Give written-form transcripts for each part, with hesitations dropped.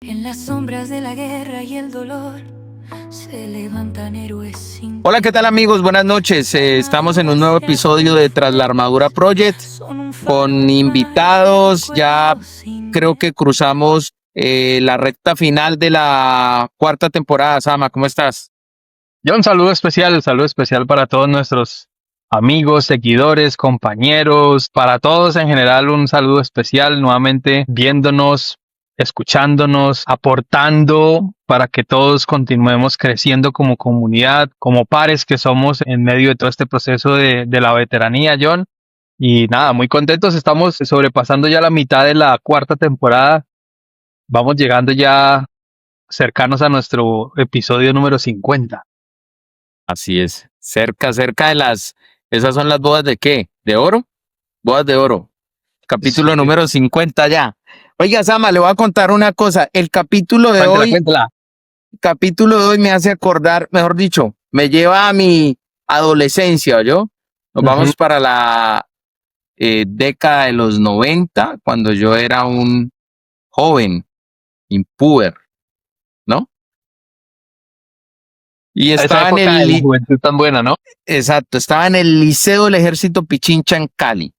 En las sombras de la guerra y el dolor se levantan héroes sin... Hola, ¿qué tal amigos? Buenas noches. Estamos en un nuevo episodio de Tras la Armadura Project con invitados. Ya creo que cruzamos la recta final de la cuarta temporada. Sama, ¿cómo estás? Yo un saludo especial para todos nuestros amigos, seguidores, compañeros, para todos en general un saludo especial, nuevamente viéndonos, escuchándonos, aportando para que todos continuemos creciendo como comunidad, como pares que somos en medio de todo este proceso de la veteranía, John. Y nada, muy contentos, estamos sobrepasando ya la mitad de la cuarta temporada, vamos llegando ya cercanos a nuestro episodio número 50. Así es. Cerca de las... ¿Esas son las bodas de qué? ¿De oro? Bodas de oro. Capítulo Sí. número 50 ya. Oiga, Sama, le voy a contar una cosa. El capítulo de Cuéntala. hoy me hace acordar, mejor dicho, me lleva a mi adolescencia, ¿yo? Nos vamos para la década de los 90, cuando yo era un joven, impúber, ¿no? Y Esa estaba en época de la el, juventud tan buena, ¿no? exacto, estaba en el Liceo del Ejército Pichincha en Cali.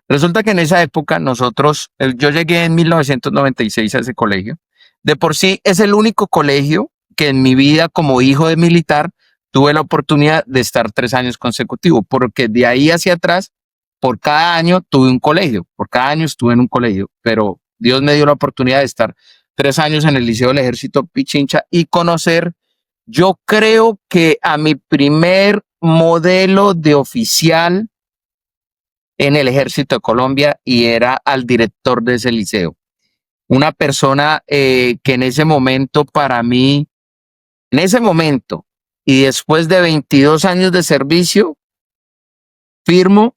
Resulta que en esa época nosotros, yo llegué en 1996 a ese colegio. De por sí es el único colegio que en mi vida como hijo de militar tuve la oportunidad de estar 3 años consecutivos, porque de ahí hacia atrás, por cada año tuve un colegio, por cada año estuve en un colegio, pero Dios me dio la oportunidad de estar 3 años en el Liceo del Ejército Pichincha y conocer, yo creo que a mi primer modelo de oficial en el Ejército de Colombia, y era al director de ese liceo. Una persona que en ese momento para mí, en ese momento y después de 22 años de servicio, firmo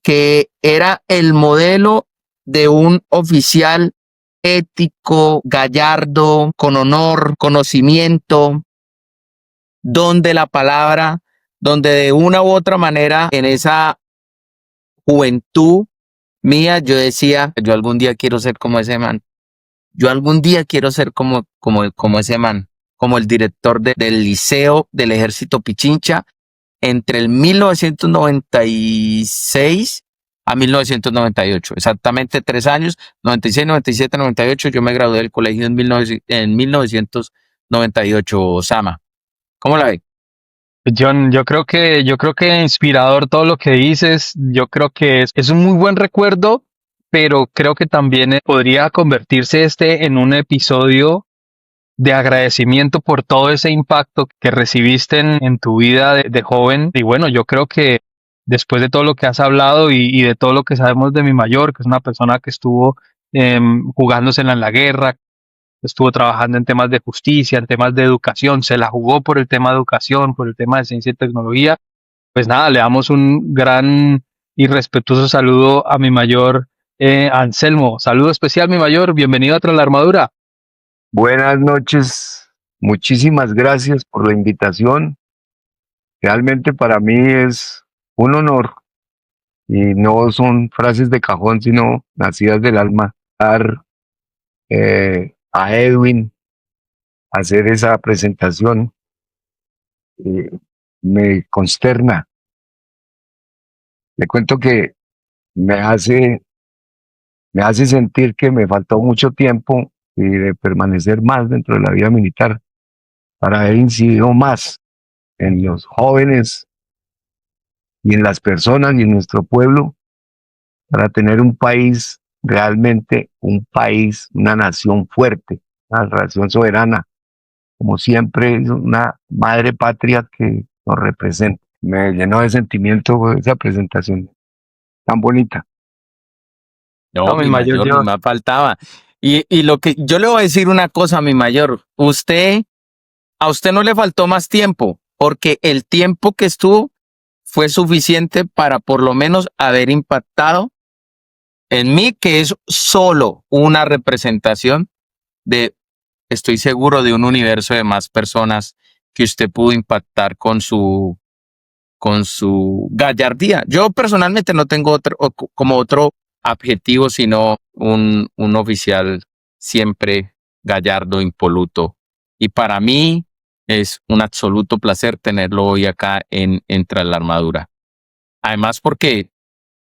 que era el modelo de un oficial ético, gallardo, con honor, conocimiento, donde la palabra, donde de una u otra manera en esa juventud mía, yo decía, yo algún día quiero ser como ese man. Yo algún día quiero ser como ese man, como el director del Liceo del Ejército Pichincha entre el 1996 a 1998. Exactamente 3 años, 96, 97, 98. Yo me gradué del colegio en 1998, Sama. ¿Cómo la ve? John, yo creo que inspirador todo lo que dices. Yo creo que es un muy buen recuerdo, pero creo que también podría convertirse en un episodio de agradecimiento por todo ese impacto que recibiste en tu vida de joven. Y bueno, yo creo que después de todo lo que has hablado y de todo lo que sabemos de mi mayor, que es una persona que estuvo jugándosela en la guerra, estuvo trabajando en temas de justicia, en temas de educación, se la jugó por el tema de educación, por el tema de ciencia y tecnología. Pues nada, le damos un gran y respetuoso saludo a mi mayor Anselmo. Saludo especial, mi mayor, bienvenido a Tras la Armadura. Buenas noches, muchísimas gracias por la invitación. Realmente para mí es un honor y no son frases de cajón, sino nacidas del alma. Dar a Edwin hacer esa presentación me consterna. Le cuento que me hace, me hace sentir que me faltó mucho tiempo y de permanecer más dentro de la vida militar para haber incidido más en los jóvenes y en las personas y en nuestro pueblo para tener un país, realmente un país, una nación fuerte, una nación soberana, como siempre es una madre patria que nos representa. Me llenó de sentimiento esa presentación tan bonita. No, No, mi mi mayor, mayor, ni más faltaba. Y lo que yo le voy a decir una cosa, mi mayor, a usted no le faltó más tiempo, porque el tiempo que estuvo fue suficiente para por lo menos haber impactado en mí, que es solo una representación de, estoy seguro, de un universo de más personas que usted pudo impactar con su gallardía. Yo personalmente no tengo como otro adjetivo, sino un oficial siempre gallardo, impoluto. Y para mí es un absoluto placer tenerlo hoy acá en Tras la Armadura. Además porque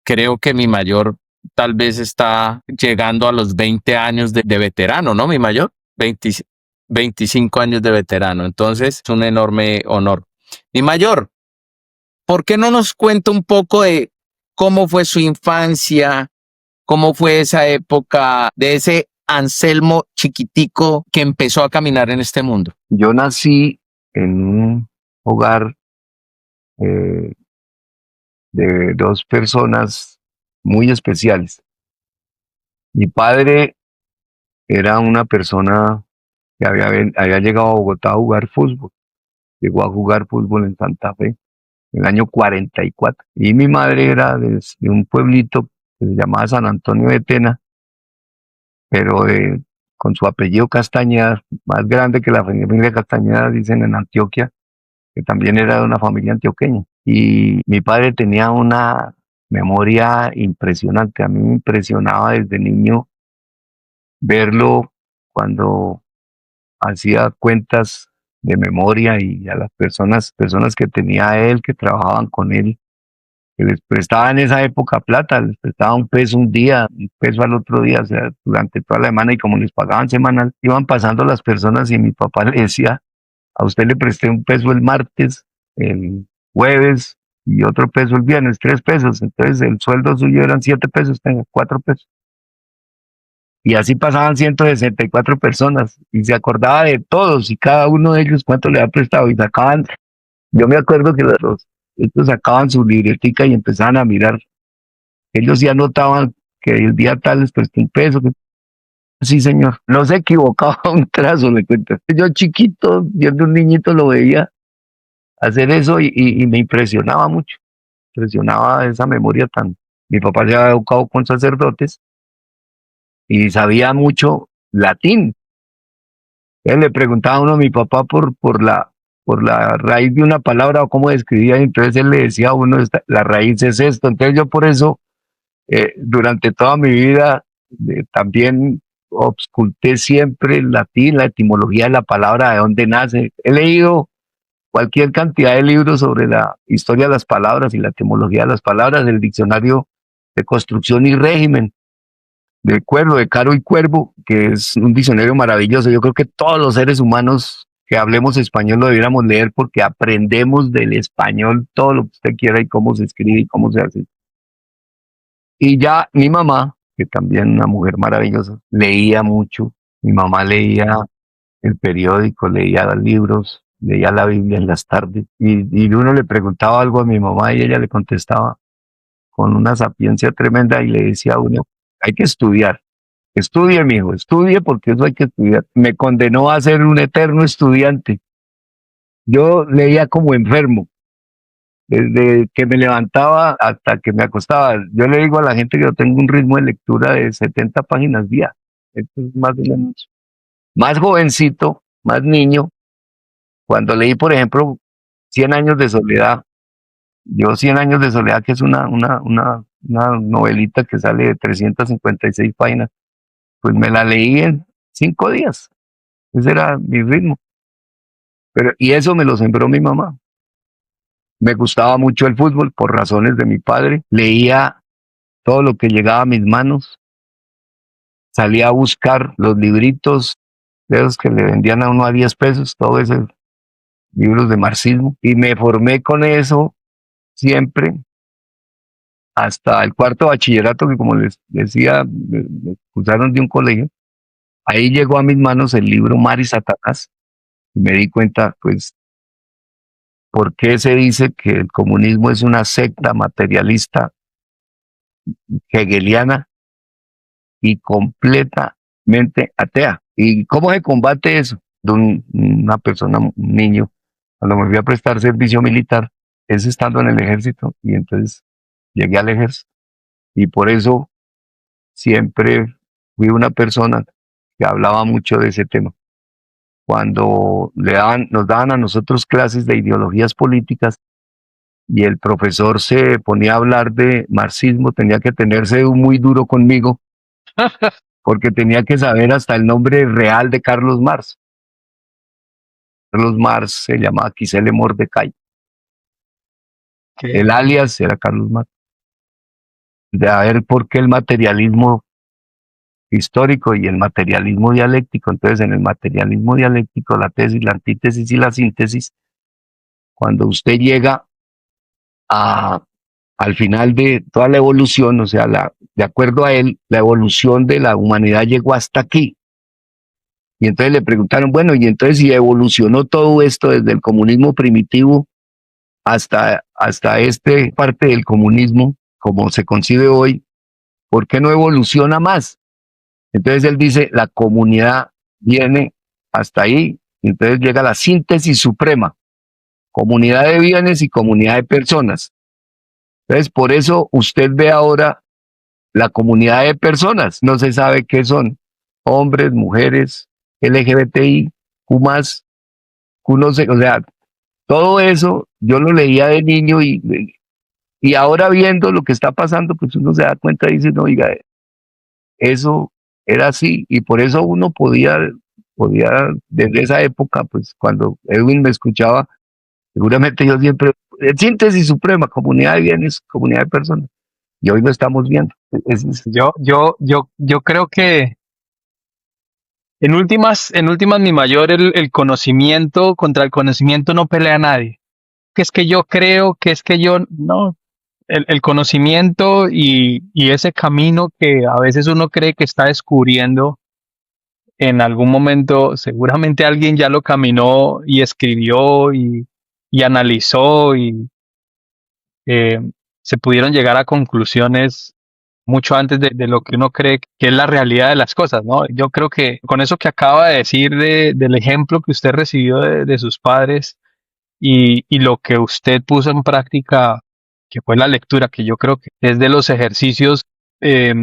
creo que mi mayor tal vez está llegando a los 20 años de veterano, ¿no? Mi mayor, 20 25 años de veterano. Entonces es un enorme honor. Mi mayor, ¿por qué no nos cuenta un poco de cómo fue su infancia, cómo fue esa época de ese Anselmo chiquitico que empezó a caminar en este mundo? Yo nací en un hogar eh, de dos personas muy especiales. Mi padre era una persona que había llegado a Bogotá a jugar fútbol. Llegó a jugar fútbol en Santa Fe en el año 44. Y mi madre era de un pueblito que se llamaba San Antonio de Tena, pero con su apellido Castañeda, más grande que la familia Castañeda, dicen en Antioquia, que también era de una familia antioqueña. Y mi padre tenía una memoria impresionante. A mí me impresionaba desde niño verlo cuando hacía cuentas de memoria y a las personas que tenía él, que trabajaban con él, que les prestaba en esa época plata, les prestaba un peso un día, un peso al otro día, o sea, durante toda la semana, y como les pagaban semanal, iban pasando las personas y mi papá le decía, a usted le presté un peso el martes, el jueves y otro peso el viernes, 3 pesos, entonces el sueldo suyo eran 7 pesos, tengo 4 pesos. Y así pasaban 164 personas y se acordaba de todos y cada uno de ellos cuánto le había prestado y sacaban, yo me acuerdo que estos sacaban su libretica y empezaban a mirar. Ellos ya notaban que el día tal les presté un peso. Sí, señor. No se equivocaba un trazo, le cuento. Yo chiquito, siendo un niñito, lo veía hacer eso y me impresionaba mucho. Impresionaba esa memoria tan. Mi papá se había educado con sacerdotes y sabía mucho latín. Él le preguntaba a uno a mi papá por la raíz de una palabra o cómo describía, y entonces él le decía a uno, la raíz es esto. Entonces yo por eso, durante toda mi vida, también obsculté siempre el latín, la etimología de la palabra, de dónde nace. He leído cualquier cantidad de libros sobre la historia de las palabras y la etimología de las palabras, del diccionario de construcción y régimen de Cuervo, de Caro y Cuervo, que es un diccionario maravilloso. Yo creo que todos los seres humanos que hablemos español lo debiéramos leer porque aprendemos del español todo lo que usted quiera y cómo se escribe y cómo se hace. Y ya mi mamá, que también una mujer maravillosa, leía mucho. Mi mamá leía el periódico, leía los libros, leía la Biblia en las tardes. Y uno le preguntaba algo a mi mamá y ella le contestaba con una sapiencia tremenda y le decía a uno, hay que estudiar. Estudie, mijo, estudie porque eso hay que estudiar. Me condenó a ser un eterno estudiante. Yo leía como enfermo, desde que me levantaba hasta que me acostaba. Yo le digo a la gente que yo tengo un ritmo de lectura de 70 páginas día. Esto es más o menos. Más jovencito, más niño, cuando leí, por ejemplo, 100 años de soledad, yo 100 años de soledad, que es una novelita que sale de 356 páginas, pues me la leí en 5 días. Ese era mi ritmo. Y eso me lo sembró mi mamá. Me gustaba mucho el fútbol por razones de mi padre. Leía todo lo que llegaba a mis manos. Salía a buscar los libritos de esos que le vendían a uno a 10 pesos, todos esos libros de marxismo. Y me formé con eso siempre hasta el cuarto bachillerato, que como les decía, me expulsaron de un colegio. Ahí llegó a mis manos el libro Mar y Satanás. Y me di cuenta, pues, por qué se dice que el comunismo es una secta materialista hegeliana y completamente atea. ¿Y cómo se combate eso? De una persona, un niño, cuando me fui a prestar servicio militar, es estando en el ejército, y entonces llegué al ejército. Y por eso siempre fui una persona que hablaba mucho de ese tema. Cuando nos daban a nosotros clases de ideologías políticas y el profesor se ponía a hablar de marxismo, tenía que tenerse muy duro conmigo porque tenía que saber hasta el nombre real de Carlos Marx. Carlos Marx se llamaba Kisele Mordecai. ¿Qué? El alias era Carlos Marx. De a ver por qué el materialismo histórico y el materialismo dialéctico. Entonces, en el materialismo dialéctico, la tesis, la antítesis y la síntesis, cuando usted llega al final de toda la evolución, o sea, de acuerdo a él, la evolución de la humanidad llegó hasta aquí. Y entonces le preguntaron, bueno, y entonces si evolucionó todo esto desde el comunismo primitivo hasta este parte del comunismo, como se concibe hoy, ¿por qué no evoluciona más? Entonces él dice, la comunidad viene hasta ahí, y entonces llega la síntesis suprema, comunidad de bienes y comunidad de personas. Entonces, por eso usted ve ahora la comunidad de personas, no se sabe qué son, hombres, mujeres, LGBTI, Q+, Q no sé, o sea, todo eso yo lo leía de niño y ahora viendo lo que está pasando, pues uno se da cuenta y dice, no, oiga, eso era así, y por eso uno podía desde esa época, pues cuando Edwin me escuchaba, seguramente yo siempre, síntesis suprema, comunidad de bienes, comunidad de personas, y hoy lo estamos viendo. Yo creo que en últimas mi mayor el conocimiento, contra el conocimiento no pelea a nadie. Que es que yo creo, que es que yo, no, el conocimiento y ese camino que a veces uno cree que está descubriendo, en algún momento seguramente alguien ya lo caminó y escribió y analizó y eh, se pudieron llegar a conclusiones mucho antes de lo que uno cree que es la realidad de las cosas, ¿no? Yo creo que con eso que acaba de decir del ejemplo que usted recibió de sus padres y lo que usted puso en práctica, que fue la lectura, que yo creo que es de los ejercicios eh,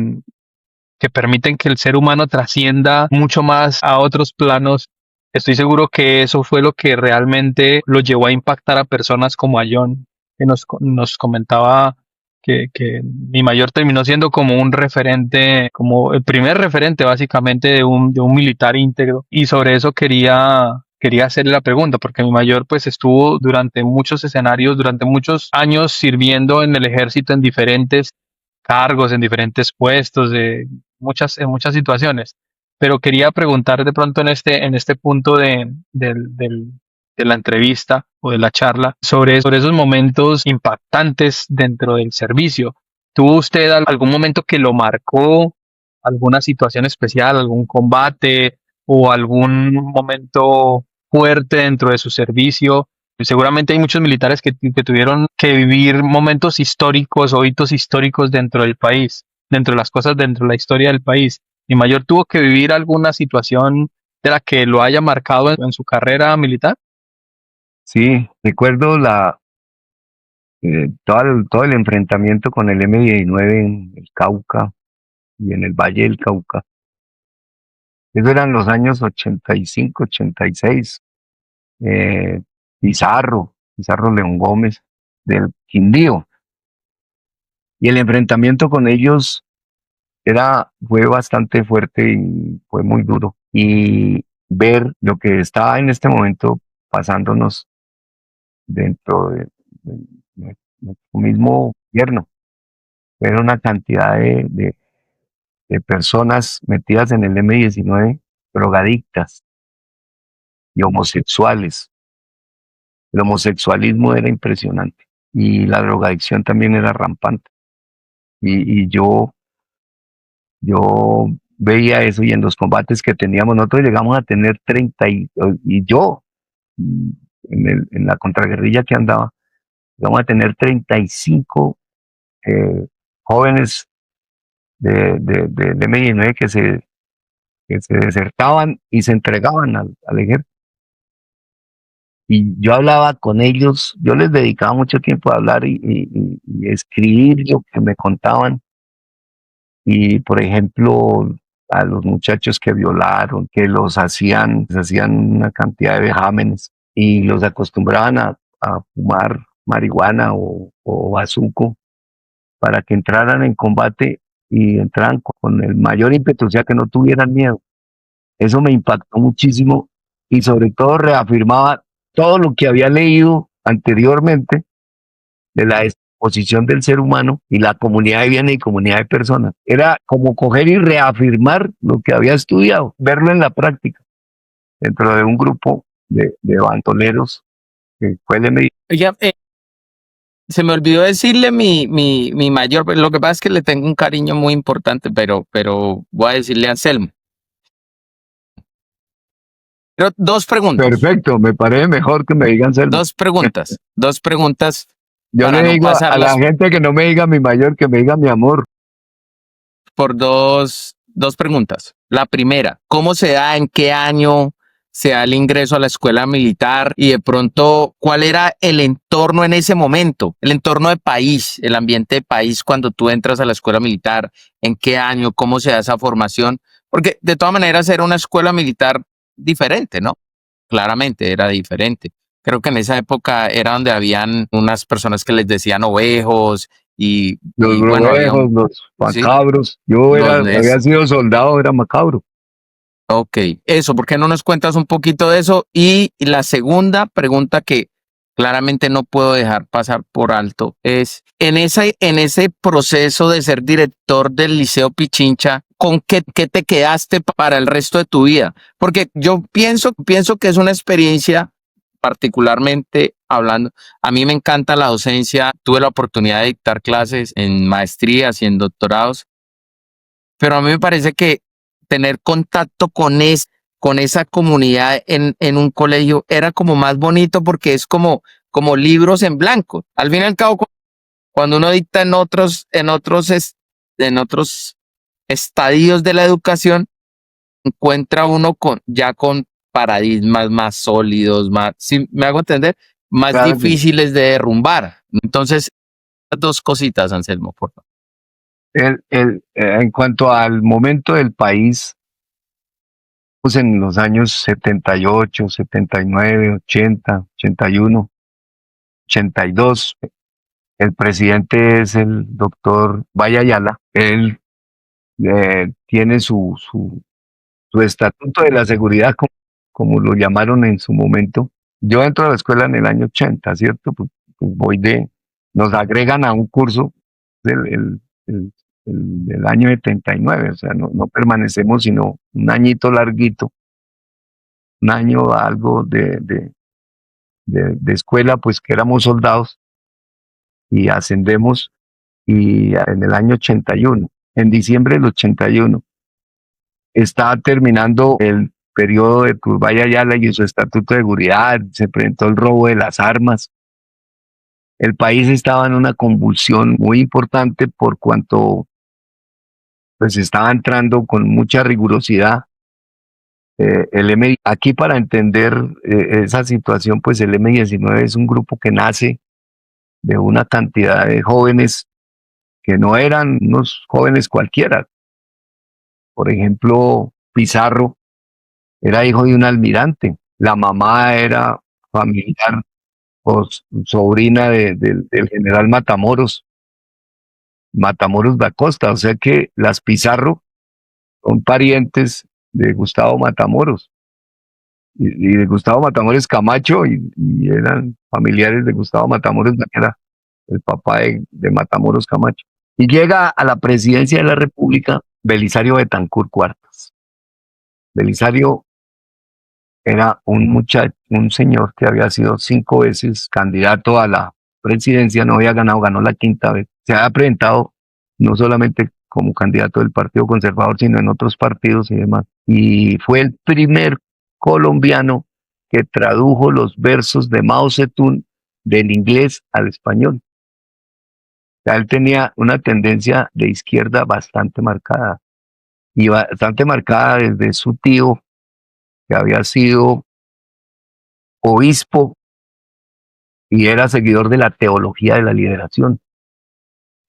que permiten que el ser humano trascienda mucho más a otros planos. Estoy seguro que eso fue lo que realmente lo llevó a impactar a personas como a John, que nos comentaba que mi mayor terminó siendo como un referente, como el primer referente básicamente de un militar íntegro. Y sobre eso quería hacerle la pregunta, porque mi mayor pues estuvo durante muchos escenarios, durante muchos años sirviendo en el ejército en diferentes cargos, en diferentes puestos, en muchas situaciones. Pero quería preguntar de pronto en este punto de la entrevista o de la charla sobre esos momentos impactantes dentro del servicio. ¿Tuvo usted algún momento que lo marcó, alguna situación especial, algún combate o algún momento fuerte dentro de su servicio? Seguramente hay muchos militares que tuvieron que vivir momentos históricos o hitos históricos dentro del país, dentro de las cosas, dentro de la historia del país. Mi mayor tuvo que vivir alguna situación de la que lo haya marcado en su carrera militar. Sí, recuerdo todo el enfrentamiento con el M-19 en el Cauca y en el Valle del Cauca. Eso eran los años 85, 86. Eh, Pizarro León Gómez, del Quindío. Y el enfrentamiento con ellos fue bastante fuerte y fue muy duro. Y ver lo que está en este momento pasándonos dentro de nuestro mismo gobierno. Era una cantidad de personas metidas en el M-19, drogadictas y homosexuales. El homosexualismo era impresionante y la drogadicción también era rampante. Y yo veía eso y en los combates que teníamos, nosotros llegamos a tener 30 y yo, en la contraguerrilla que andaba, llegamos a tener 35 jóvenes de M-19 que se desertaban y se entregaban al ejército. Y yo hablaba con ellos, yo les dedicaba mucho tiempo a hablar y escribir lo que me contaban. Y, por ejemplo, a los muchachos que violaron, que les hacían una cantidad de vejámenes y los acostumbraban a fumar marihuana o bazuco para que entraran en combate y entraran con el mayor ímpetu, o sea, que no tuvieran miedo. Eso me impactó muchísimo y sobre todo reafirmaba todo lo que había leído anteriormente de la exposición del ser humano y la comunidad de bienes y comunidad de personas. Era como coger y reafirmar lo que había estudiado, verlo en la práctica, dentro de un grupo de bandoleros que fue el MI. Oiga, se me olvidó decirle mi mayor, lo que pasa es que le tengo un cariño muy importante, pero voy a decirle a Anselmo. Pero dos preguntas, Perfecto, me parece mejor que me digan Selma. dos preguntas Yo para le no digo a la pasarlas gente que no me diga mi mayor, que me diga mi amor. por dos preguntas. La primera, ¿cómo se da, en qué año se da el ingreso a la escuela militar y de pronto cuál era el entorno en ese momento, el entorno de país, el ambiente de país cuando tú entras a la escuela militar, en qué año, cómo se da esa formación? Porque de todas maneras era una escuela militar diferente, ¿no? Claramente era diferente. Creo que en esa época era donde habían unas personas que les decían ovejos Los y bueno, había grobejos, los sí, macabros. los Había sido soldado, era macabro. Ok, eso, ¿por qué no nos cuentas un poquito de eso? Y la segunda pregunta que claramente no puedo dejar pasar por alto es, en ese proceso de ser director del Liceo Pichincha, ¿con qué te quedaste para el resto de tu vida? Porque yo pienso que es una experiencia, particularmente hablando, a mí me encanta la docencia, tuve la oportunidad de dictar clases en maestrías y en doctorados, pero a mí me parece que tener contacto con esa comunidad en un colegio era como más bonito porque es como libros en blanco. Al fin y al cabo, cuando uno dicta en otros estadios de la educación, encuentra uno ya con paradigmas más sólidos, más, si me hago entender, más Claro que difíciles de derrumbar. Entonces, dos cositas, Anselmo, por favor. en cuanto al momento del país, pues en los años 78, 79, 80, 81, 82, el presidente es el doctor Vaya Ayala. Él tiene su estatuto de la seguridad, como lo llamaron en su momento. Yo entro a la escuela en el año 80, ¿cierto? Pues nos agregan a un curso del, del año 79, o sea, no permanecemos sino un añito larguito, un año algo de escuela, pues que éramos soldados y ascendemos y en el año 81, en diciembre del 81, está terminando el periodo de Turbaya Ayala y su estatuto de seguridad, se presentó el robo de las armas. El país estaba en una convulsión muy importante por cuanto pues estaba entrando con mucha rigurosidad el M. Aquí para entender esa situación, pues el M-19 es un grupo que nace de una cantidad de jóvenes que no eran unos jóvenes cualquiera. Por ejemplo, Pizarro era hijo de un almirante, la mamá era familiar o sobrina del general Matamoros da Costa, o sea que las Pizarro son parientes de Gustavo Matamoros y de Gustavo Matamoros Camacho y eran familiares de Gustavo Matamoros, que era el papá de Matamoros Camacho. Y llega a la presidencia de la República Belisario Betancur Cuartas. Belisario era un señor que había sido 5 veces candidato a la presidencia, no había ganado, ganó la 5ª vez. Se había presentado no solamente como candidato del Partido Conservador, sino en otros partidos y demás. Y fue el primer colombiano que tradujo los versos de Mao Zedong del inglés al español. O sea, él tenía una tendencia de izquierda bastante marcada, y bastante marcada desde su tío, que había sido obispo y era seguidor de la teología de la liberación.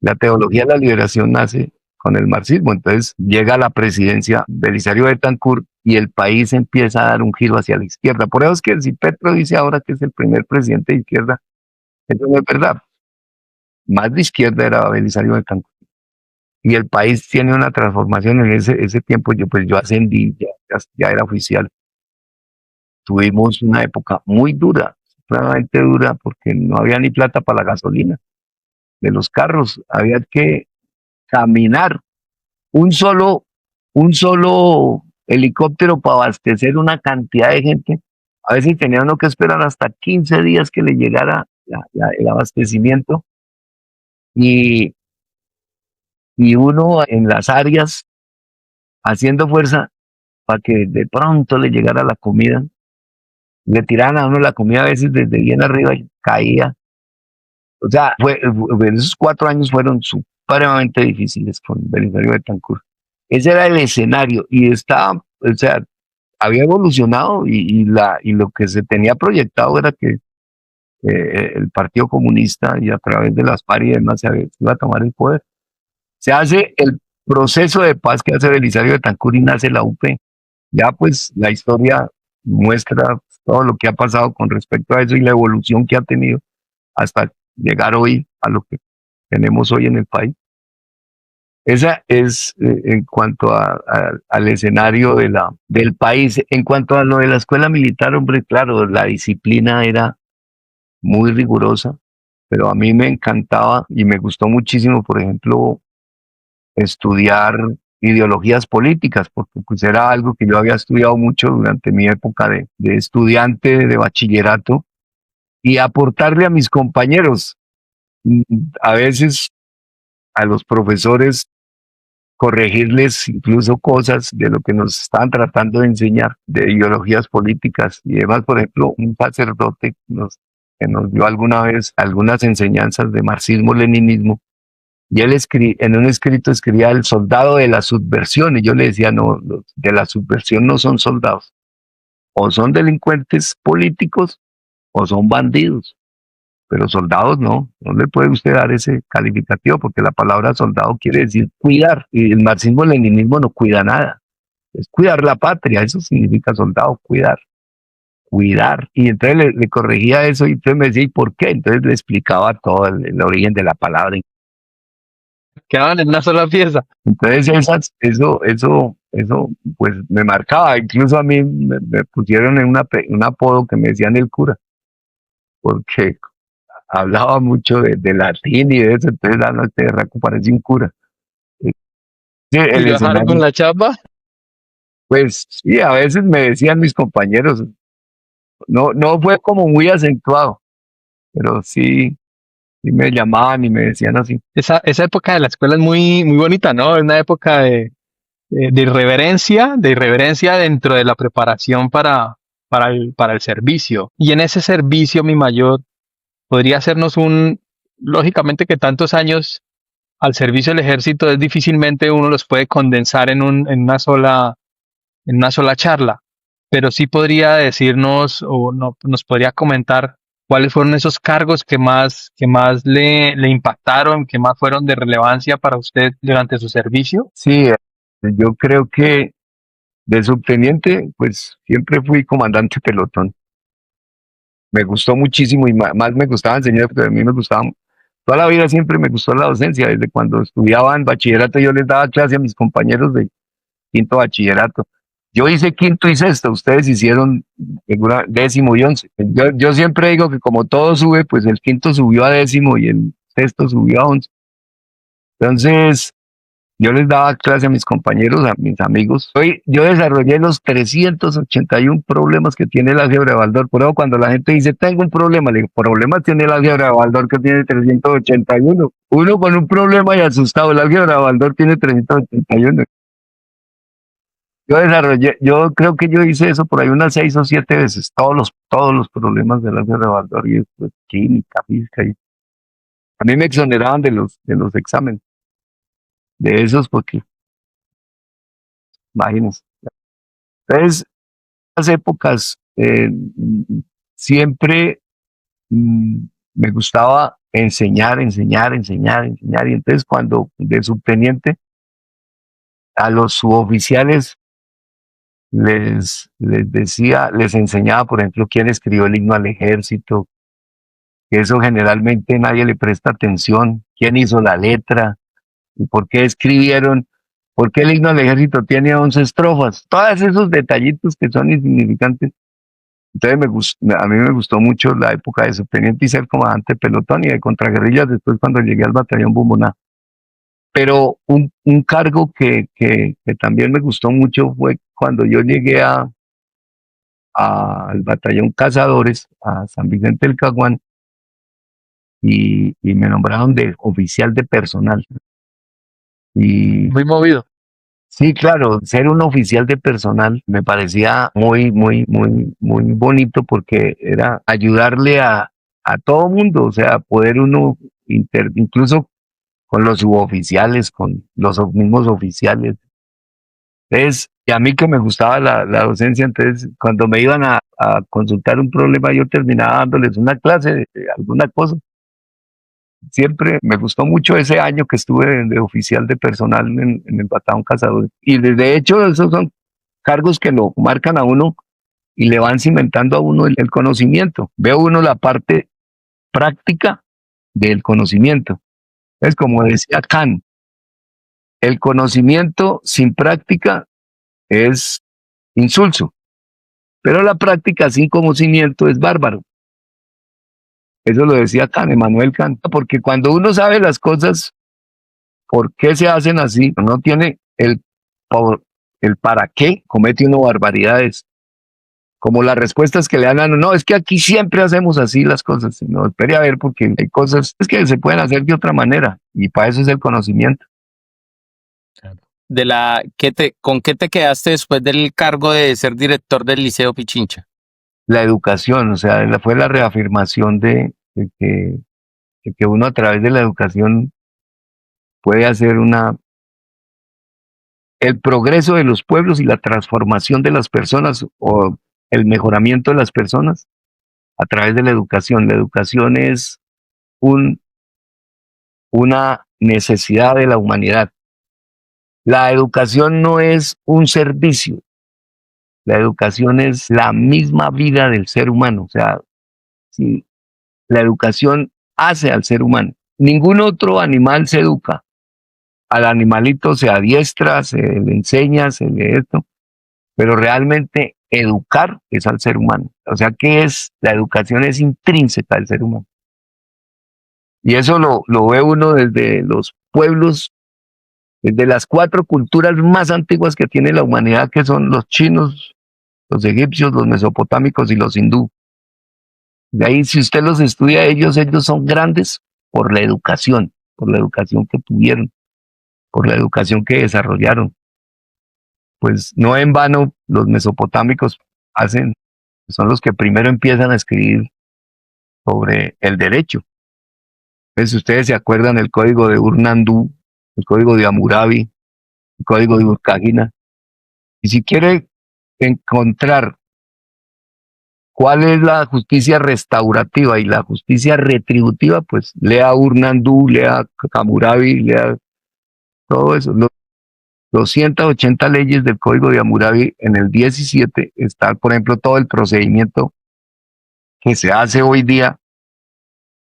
La teología de la liberación nace con el marxismo, entonces llega a la presidencia Belisario Betancur y el país empieza a dar un giro hacia la izquierda. Por eso es que si Petro dice ahora que es el primer presidente de izquierda, eso no es verdad. Más de izquierda era Belisario Betancur. y el país tiene una transformación. En ese tiempo yo ascendí, ya era oficial. Tuvimos una época muy dura, supremamente dura, porque no había ni plata para la gasolina de los carros, había que caminar un solo, un solo helicóptero para abastecer una cantidad de gente. A veces tenía uno que esperar hasta 15 días que le llegara el abastecimiento y, y uno en las áreas haciendo fuerza para que de pronto le llegara la comida. Le tiraban a uno la comida a veces desde bien arriba y caía. O sea, esos 4 años fueron supremamente difíciles con Belisario Betancur. Ese era el escenario y estaba, o sea, había evolucionado y lo que se tenía proyectado era que el Partido Comunista y a través de las FARC y demás se iba a tomar el poder. Se hace el proceso de paz que hace Belisario Betancur y nace la UP. Ya pues la historia muestra todo lo que ha pasado con respecto a eso y la evolución que ha tenido hasta llegar hoy a lo que tenemos hoy en el país. Esa es en cuanto al escenario del país. En cuanto a lo de la escuela militar, hombre, claro, la disciplina era muy rigurosa, pero a mí me encantaba y me gustó muchísimo, por ejemplo, estudiar ideologías políticas, porque pues era algo que yo había estudiado mucho durante mi época de estudiante de bachillerato y aportarle a mis compañeros. A veces a los profesores corregirles incluso cosas de lo que nos estaban tratando de enseñar, de ideologías políticas y demás. Por ejemplo, un sacerdote que nos dio alguna vez algunas enseñanzas de marxismo-leninismo, y él en un escrito escribía el soldado de la subversión, y yo le decía, no, los de la subversión no son soldados, o son delincuentes políticos o son bandidos, pero soldados no le puede usted dar ese calificativo porque la palabra soldado quiere decir cuidar y el marxismo-leninismo no cuida nada, es cuidar la patria, eso significa soldado, cuidar. Y entonces le corregía eso y entonces me decía, ¿y por qué? Entonces le explicaba todo el origen de la palabra. Quedaban en una sola pieza. Entonces eso pues me marcaba, incluso a mí me pusieron en un apodo que me decían el cura, porque hablaba mucho de latín y de eso, entonces la noche de Raco parece un cura. Sí, Y el lo dejaron con escenario, la chapa. pues sí, a veces me decían mis compañeros, no fue como muy acentuado, pero sí me llamaban y me decían así. Esa época de la escuela es muy, muy bonita, ¿no? Es una época de irreverencia dentro de la preparación para el servicio. Y en ese servicio, mi mayor, podría hacernos lógicamente que tantos años al servicio del ejército es difícilmente uno los puede condensar en una sola charla, pero sí podría decirnos o no, nos podría comentar cuáles fueron esos cargos que más le impactaron, que más fueron de relevancia para usted durante su servicio. Sí, yo creo que de subteniente, pues siempre fui comandante pelotón. Me gustó muchísimo y más me gustaba enseñar, porque a mí me gustaba, toda la vida siempre me gustó la docencia, desde cuando estudiaba en bachillerato yo les daba clase a mis compañeros de quinto bachillerato. Yo hice quinto y sexto, ustedes hicieron décimo y 11. Yo siempre digo que como todo sube, pues el quinto subió a décimo y el sexto subió a 11. Entonces, yo les daba clase a mis compañeros, a mis amigos. Yo desarrollé los 381 problemas que tiene la álgebra de Baldor. Por eso cuando la gente dice, tengo un problema, le digo, problemas tiene la álgebra de Baldor que tiene 381. Uno con un problema y asustado, la álgebra de Baldor tiene 381. Yo creo que yo hice eso por ahí unas 6 o 7 veces, todos los problemas de la álgebra de Baldor, y pues, química, física. A mí me exoneraban de los exámenes, de esos, porque imagínense. Entonces, las épocas siempre me gustaba enseñar. Y entonces cuando de subteniente a los suboficiales les enseñaba, por ejemplo, quién escribió el himno al ejército, que eso generalmente nadie le presta atención, quién hizo la letra, y por qué escribieron, por qué el himno al ejército tiene 11 estrofas, todos esos detallitos que son insignificantes. Entonces a mí me gustó mucho la época de subteniente y ser comandante de pelotón y de contraguerrillas después cuando llegué al batallón Bomboná. Pero un cargo que también me gustó mucho fue cuando yo llegué al batallón Cazadores, a San Vicente del Caguán, y me nombraron de oficial de personal. Y Muy movido. sí, claro, ser un oficial de personal me parecía muy bonito porque era ayudarle a todo mundo, o sea, poder uno, incluso con los suboficiales, con los mismos oficiales. Entonces, y a mí que me gustaba la docencia, entonces cuando me iban a consultar un problema, yo terminaba dándoles una clase de alguna cosa. Siempre me gustó mucho ese año que estuve de oficial de personal en el Batallón Cazadores. Y de hecho, esos son cargos que lo marcan a uno y le van cimentando a uno el conocimiento. Ve uno la parte práctica del conocimiento. Es como decía Kant, el conocimiento sin práctica es insulso, pero la práctica sin conocimiento es bárbaro. Eso lo decía Kant, Emmanuel Kant, porque cuando uno sabe las cosas, por qué se hacen así, no tiene el para qué, comete uno barbaridades. Como las respuestas que le dan a uno, no, es que aquí siempre hacemos así las cosas. No, espere a ver, porque hay cosas es que se pueden hacer de otra manera, y para eso es el conocimiento. ¿Con qué te quedaste después del cargo de ser director del Liceo Pichincha? La educación, o sea, fue la reafirmación de que uno a través de la educación puede hacer el progreso de los pueblos y la transformación de las personas o el mejoramiento de las personas a través de la educación. La educación es una necesidad de la humanidad. La educación no es un servicio, la educación es la misma vida del ser humano. O sea, si la educación hace al ser humano. Ningún otro animal se educa. Al animalito se adiestra, se le enseña, se le esto, pero realmente educar es al ser humano. O sea que la educación es intrínseca al ser humano. Y eso lo ve uno desde los pueblos, desde las 4 culturas más antiguas que tiene la humanidad, que son los chinos, los egipcios, los mesopotámicos y los hindú. De ahí, si usted los estudia, ellos son grandes por la educación que tuvieron, por la educación que desarrollaron. Pues no en vano los mesopotámicos son los que primero empiezan a escribir sobre el derecho. Entonces, si ustedes se acuerdan el código de Urnandú, el código de Hammurabi, el código de Urkágina, y si quiere encontrar cuál es la justicia restaurativa y la justicia retributiva, pues lea Urnandú, lea Hammurabi, lea todo eso. Los 180 leyes del Código de Hammurabi, en el 17 está, por ejemplo, todo el procedimiento que se hace hoy día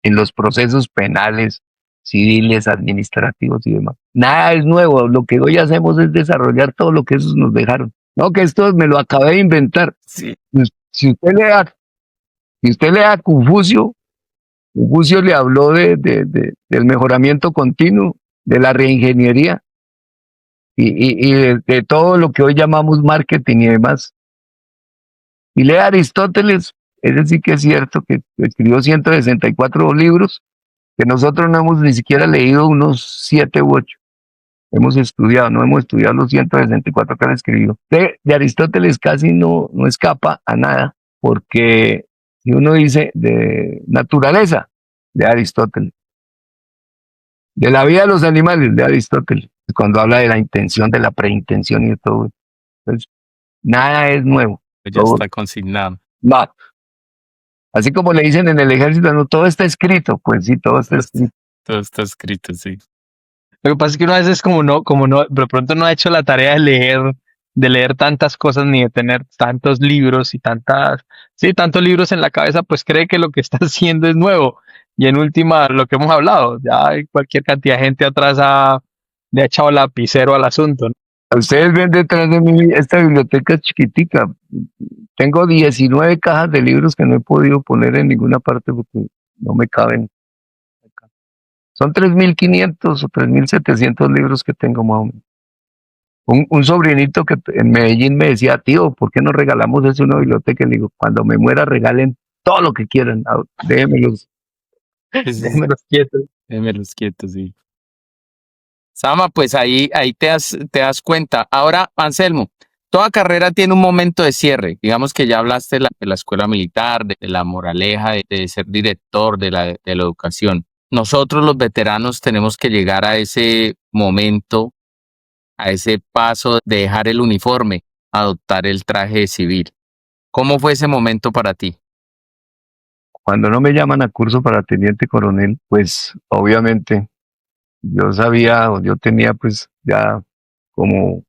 en los procesos penales, civiles, administrativos y demás. Nada es nuevo, lo que hoy hacemos es desarrollar todo lo que esos nos dejaron. No, que esto me lo acabé de inventar. Sí. Si usted lea Confucio le habló del mejoramiento continuo, de la reingeniería, y de todo lo que hoy llamamos marketing y demás. Y lea Aristóteles, es decir que es cierto que escribió 164 libros, que nosotros no hemos ni siquiera leído unos 7 u 8. No hemos estudiado los 164 que han escrito. De Aristóteles casi no escapa a nada, porque si uno dice de naturaleza, de Aristóteles. De la vida de los animales, de Aristóteles. Cuando habla de la intención, de la preintención y de todo. Entonces, nada es nuevo. Ya está consignado. Va. Así como le dicen en el ejército, no, todo está escrito. Pues sí, todo está escrito. Todo está escrito, sí. Lo que pasa es que uno a veces como no, de pronto no ha hecho la tarea de leer tantas cosas ni de tener tantos libros y tantos libros en la cabeza, pues cree que lo que está haciendo es nuevo. Y en última, lo que hemos hablado, ya hay cualquier cantidad de gente atrás ha le ha echado lapicero al asunto, ¿no? Ustedes ven detrás de mí esta biblioteca chiquitica. Tengo 19 cajas de libros que no he podido poner en ninguna parte porque no me caben. Son 3.500 o 3.700 libros que tengo más o menos. Un sobrinito que en Medellín me decía, tío, ¿por qué no regalamos eso a una biblioteca? Y le digo, cuando me muera regalen todo lo que quieran, déjenmelos, Déjenmelos quietos. Démelos quietos, sí. Sama, pues ahí te das cuenta. Ahora, Anselmo, toda carrera tiene un momento de cierre. Digamos que ya hablaste de la escuela militar, de la moraleja, de ser director de la educación. Nosotros los veteranos tenemos que llegar a ese momento, a ese paso de dejar el uniforme, adoptar el traje civil. ¿Cómo fue ese momento para ti? Cuando no me llaman a curso para teniente coronel, pues obviamente yo sabía o yo tenía pues ya como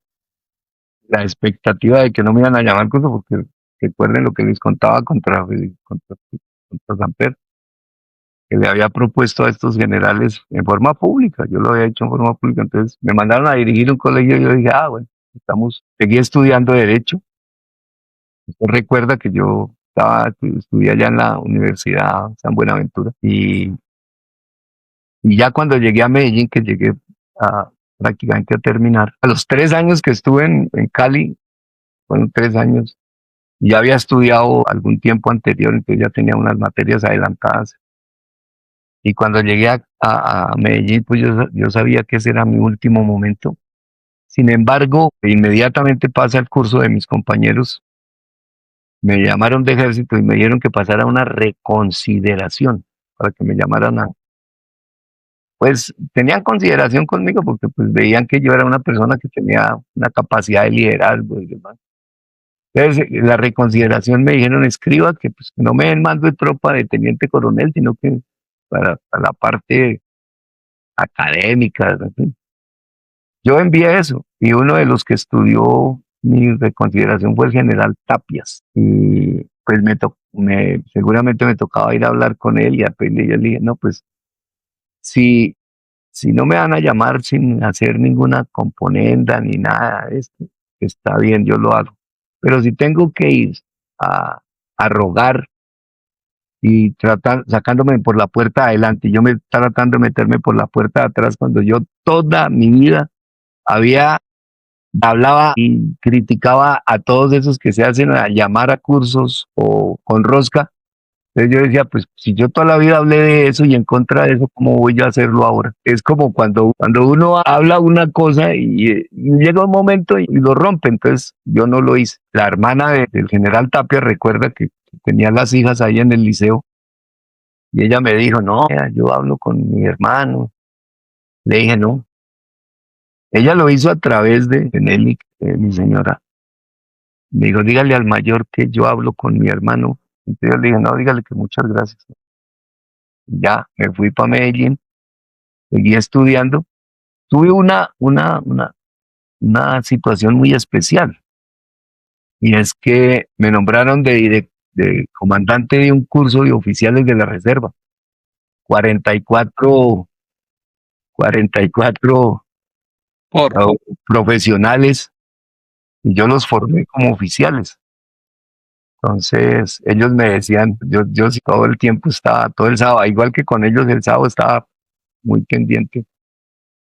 la expectativa de que no me iban a llamar al curso porque recuerden lo que les contaba contra Samper, que le había propuesto a estos generales en forma pública, yo lo había hecho en forma pública, entonces me mandaron a dirigir un colegio y yo dije, bueno, seguí estudiando Derecho. Usted recuerda que yo estudié allá en la Universidad San Buenaventura y ya cuando llegué a Medellín, que llegué prácticamente a terminar, a los 3 años que estuve en Cali, fueron 3 años, ya había estudiado algún tiempo anterior, entonces ya tenía unas materias adelantadas. Y cuando llegué a Medellín, pues yo sabía que ese era mi último momento. Sin embargo, inmediatamente pasa el curso de mis compañeros, me llamaron de ejército y me dijeron que pasara una reconsideración para que me llamaran pues tenían consideración conmigo porque pues veían que yo era una persona que tenía una capacidad de liderazgo y demás. Entonces, la reconsideración me dijeron, escriba que pues no me den mando de tropa de teniente coronel, sino que para la parte académica, ¿no? Yo envié eso y uno de los que estudió mi reconsideración fue el general Tapias y pues seguramente me tocaba ir a hablar con él y a pedirle, yo le dije, no, pues si no me van a llamar sin hacer ninguna componenda ni nada, está bien, yo lo hago. Pero si tengo que ir a rogar y sacándome por la puerta de adelante, y yo me tratando de meterme por la puerta de atrás cuando yo toda mi vida hablaba y criticaba a todos esos que se hacen a llamar a cursos o con rosca. Entonces yo decía, pues si yo toda la vida hablé de eso y en contra de eso, ¿cómo voy a hacerlo ahora? Es como cuando uno habla una cosa y llega un momento y lo rompe, entonces yo no lo hice. La hermana del general Tapia recuerda que tenía las hijas ahí en el liceo y ella me dijo, no, yo hablo con mi hermano. Le dije, no. Ella lo hizo a través de Nelly, mi señora. Me dijo, dígale al mayor que yo hablo con mi hermano. Entonces yo le dije, no, dígale que muchas gracias. Ya me fui para Medellín, seguí estudiando. Tuve una situación muy especial y es que me nombraron de comandante de un curso de oficiales de la reserva. 44, 44 Por. profesionales y yo los formé como oficiales. Entonces ellos me decían, yo sí todo el tiempo estaba, todo el sábado, igual que con ellos el sábado estaba muy pendiente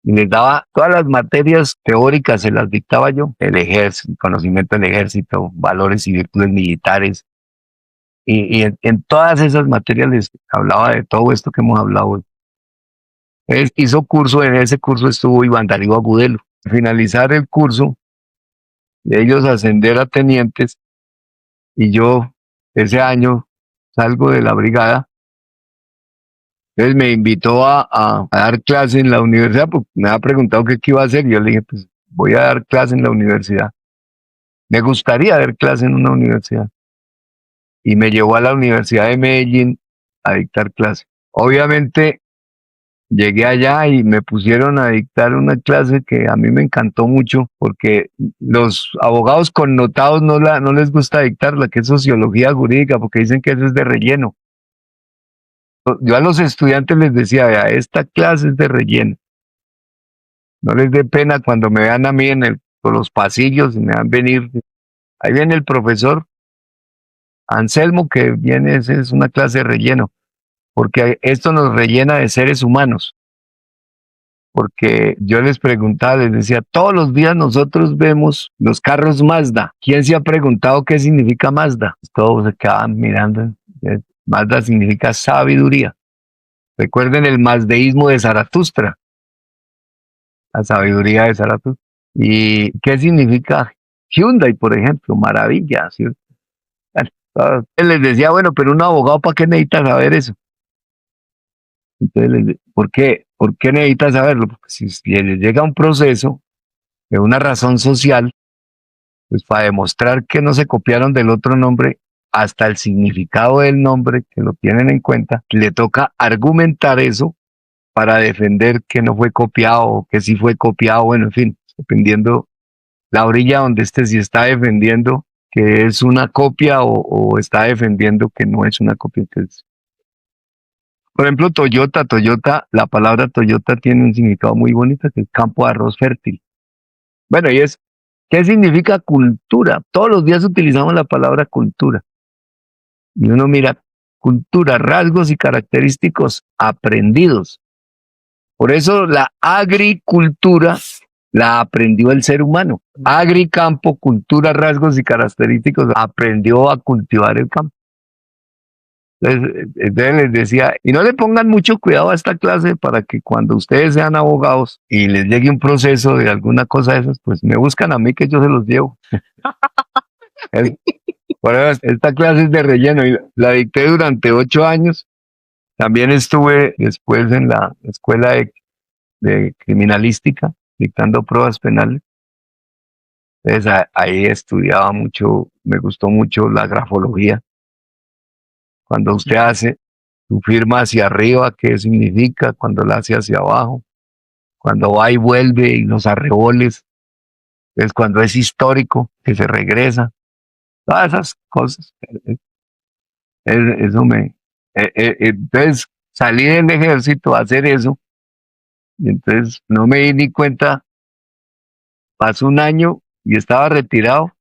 y les daba todas las materias teóricas, se las dictaba yo, el ejército, conocimiento del ejército, valores y virtudes militares, y en todas esas materias les hablaba de todo esto que hemos hablado hoy. Entonces, hizo curso, en ese curso estuvo Iván Darío Agudelo. Al finalizar el curso, de ellos ascender a tenientes, y yo ese año salgo de la brigada. Entonces me invitó a dar clase en la universidad, porque me había preguntado qué iba a hacer. Yo le dije, pues voy a dar clase en la universidad. Me gustaría dar clase en una universidad. Y me llevó a la Universidad de Medellín a dictar clase. Obviamente llegué allá y me pusieron a dictar una clase que a mí me encantó mucho, porque los abogados connotados no les gusta dictarla, que es sociología jurídica, porque dicen que eso es de relleno. Yo a los estudiantes les decía, vea, esta clase es de relleno. No les dé pena cuando me vean a mí por los pasillos y me van a venir. Ahí viene el profesor Anselmo, que viene, es una clase de relleno, porque esto nos rellena de seres humanos. Porque yo les preguntaba, les decía, todos los días nosotros vemos los carros Mazda. ¿Quién se ha preguntado qué significa Mazda? Todos se quedaban mirando. Mazda significa sabiduría. Recuerden el mazdeísmo de Zaratustra, la sabiduría de Zaratustra. ¿Y qué significa Hyundai, por ejemplo? Maravilla, ¿sí? Bueno, les decía, bueno, pero un abogado, ¿para qué necesita saber eso? Entonces, ¿por qué? ¿Por qué necesita saberlo? Porque si les llega un proceso de una razón social, pues para demostrar que no se copiaron del otro nombre, hasta el significado del nombre, que lo tienen en cuenta, le toca argumentar eso para defender que no fue copiado o que sí fue copiado, bueno, en fin, dependiendo la orilla donde esté, si está defendiendo que es una copia o está defendiendo que no es una copia. Entonces, por ejemplo, Toyota, la palabra Toyota tiene un significado muy bonito, que es campo de arroz fértil. Bueno, ¿qué significa cultura? Todos los días utilizamos la palabra cultura. Y uno mira, cultura, rasgos y característicos aprendidos. Por eso la agricultura la aprendió el ser humano. Campo, cultura, rasgos y característicos, aprendió a cultivar el campo. Entonces les decía, y no le pongan mucho cuidado a esta clase para que cuando ustedes sean abogados y les llegue un proceso de alguna cosa de esas, pues me buscan a mí que yo se los llevo. Por eso esta clase es de relleno y la dicté durante 8 años. También estuve después en la escuela de criminalística, dictando pruebas penales. Entonces ahí estudiaba mucho, me gustó mucho la grafología. Cuando usted hace su firma hacia arriba, ¿qué significa? Cuando la hace hacia abajo, cuando va y vuelve y los arreboles, es cuando es histórico, que se regresa, todas esas cosas. Eso entonces salí del ejército a hacer eso, y entonces no me di ni cuenta, pasó un año y estaba retirado,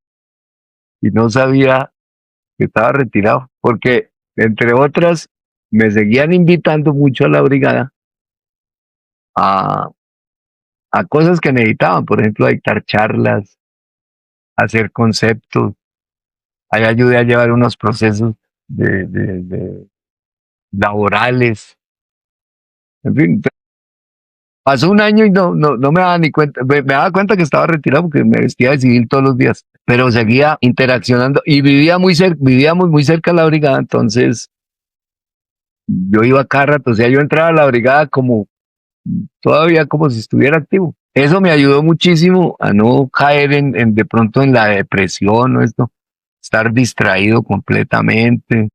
y no sabía que estaba retirado, porque entre otras me seguían invitando mucho a la brigada a, a cosas que necesitaban, por ejemplo, a dictar charlas, a hacer conceptos. Ahí ayudé a llevar unos procesos de laborales. En fin, pasó un año y no me daba ni cuenta. Me daba cuenta que estaba retirado porque me vestía de civil todos los días, pero seguía interaccionando y vivíamos muy cerca de la brigada, entonces yo iba cada rato, o sea, yo entraba a la brigada todavía como si estuviera activo. Eso me ayudó muchísimo a no caer de pronto en la depresión o esto, estar distraído completamente,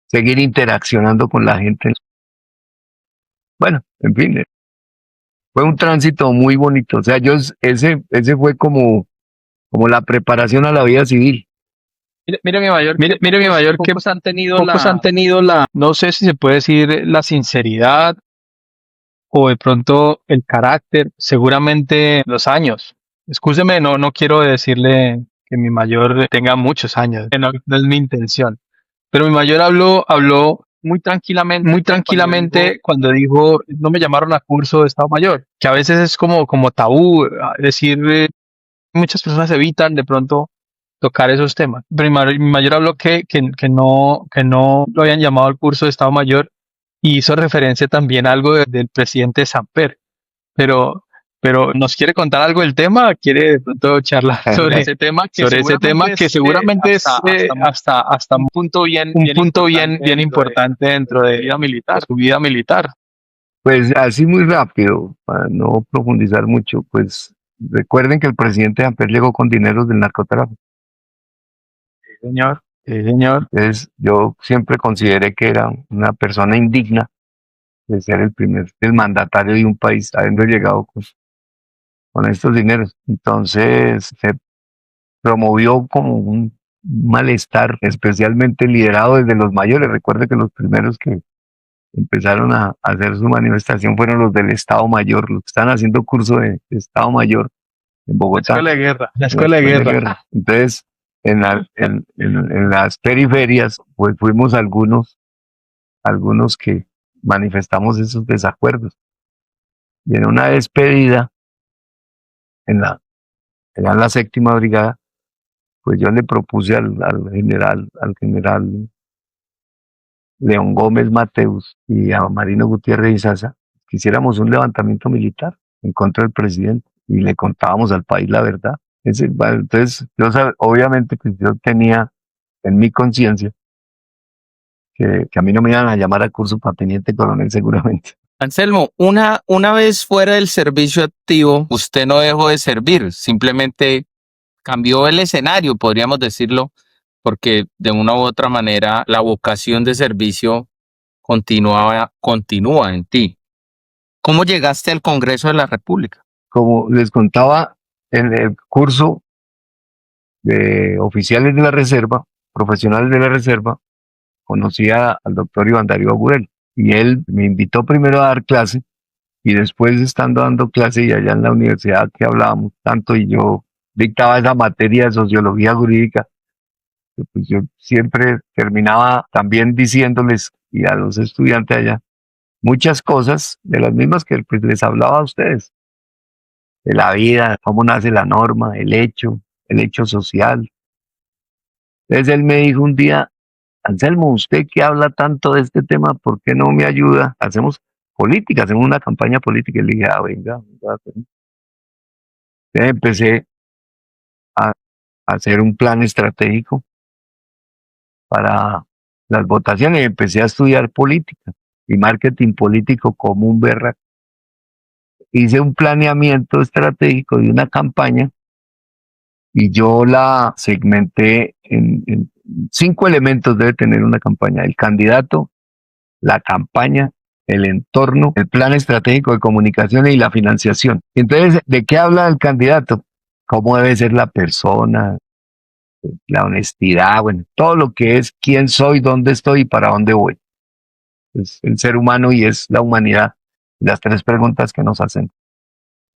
seguir interaccionando con la gente. Bueno, en fin, fue un tránsito muy bonito. O sea, ese fue como la preparación a la vida civil. Mire mi mayor, que pocos han tenido no sé si se puede decir la sinceridad o de pronto el carácter, seguramente los años. Excúseme, no quiero decirle que mi mayor tenga muchos años, no es mi intención. Pero mi mayor habló muy tranquilamente cuando dijo, no me llamaron a curso de Estado Mayor, que a veces es como tabú decir, muchas personas evitan de pronto tocar esos temas. Pero mi mayor habló que no lo habían llamado al curso de Estado Mayor y hizo referencia también a algo del presidente Samper. Pero, pero ¿nos quiere contar algo del tema? ¿Quiere de pronto charlar sobre ese tema? Que seguramente es hasta un punto bien importante dentro de su vida militar. Pues así muy rápido, para no profundizar mucho, pues recuerden que el presidente Amper llegó con dineros del narcotráfico. Señor, sí, señor. Entonces yo siempre consideré que era una persona indigna de ser el mandatario de un país, habiendo llegado con estos dineros. Entonces se promovió como un malestar, especialmente liderado desde los mayores. Recuerde que los primeros que empezaron a hacer su manifestación fueron los del Estado Mayor, los que están haciendo curso de Estado Mayor en Bogotá. Escuela de guerra, la La escuela de Escuela de guerra. Entonces, en las periferias, pues fuimos algunos que manifestamos esos desacuerdos. Y en una despedida, era en la séptima brigada, pues yo le propuse al general León Gómez Mateus y a Marino Gutiérrez Izaza que hiciéramos un levantamiento militar en contra del presidente y le contábamos al país la verdad. Entonces, obviamente que yo tenía en mi conciencia que a mí no me iban a llamar a curso para teniente coronel seguramente. Anselmo, una vez fuera del servicio activo, usted no dejó de servir, simplemente cambió el escenario, podríamos decirlo, porque de una u otra manera la vocación de servicio continúa en ti. ¿Cómo llegaste al Congreso de la República? Como les contaba, en el curso de oficiales de la reserva, profesionales de la reserva, conocí al doctor Iván Darío Agurel y él me invitó primero a dar clase y después estando dando clase y allá en la universidad que hablábamos tanto y yo dictaba esa materia de sociología jurídica, pues yo siempre terminaba también diciéndoles y a los estudiantes allá muchas cosas de las mismas que pues, les hablaba a ustedes, de la vida, cómo nace la norma, el hecho social. Entonces él me dijo un día, Anselmo, usted que habla tanto de este tema, ¿por qué no me ayuda? Hacemos política, hacemos una campaña política. Y le dije, venga. Entonces empecé a hacer un plan estratégico para las votaciones y empecé a estudiar política y marketing político como un berraco. Hice un planeamiento estratégico de una campaña y yo la segmenté en 5 elementos debe tener una campaña: el candidato, la campaña, el entorno, el plan estratégico de comunicaciones y la financiación. Entonces, ¿de qué habla el candidato? ¿Cómo debe ser la persona? La honestidad, bueno, todo lo que es quién soy, dónde estoy y para dónde voy. Es el ser humano y es la humanidad. Las 3 preguntas que nos hacen.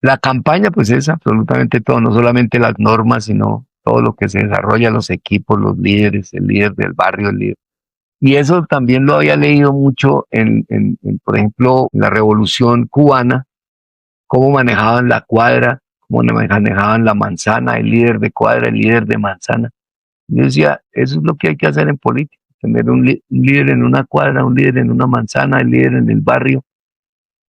La campaña, pues es absolutamente todo, no solamente las normas, sino todo lo que se desarrolla, los equipos, los líderes, el líder del barrio, el líder. Y eso también lo había leído mucho por ejemplo, en la Revolución Cubana, cómo manejaban la cuadra, cómo manejaban la manzana, el líder de cuadra, el líder de manzana. Yo decía, eso es lo que hay que hacer en política, tener un líder en una cuadra, un líder en una manzana, el líder en el barrio,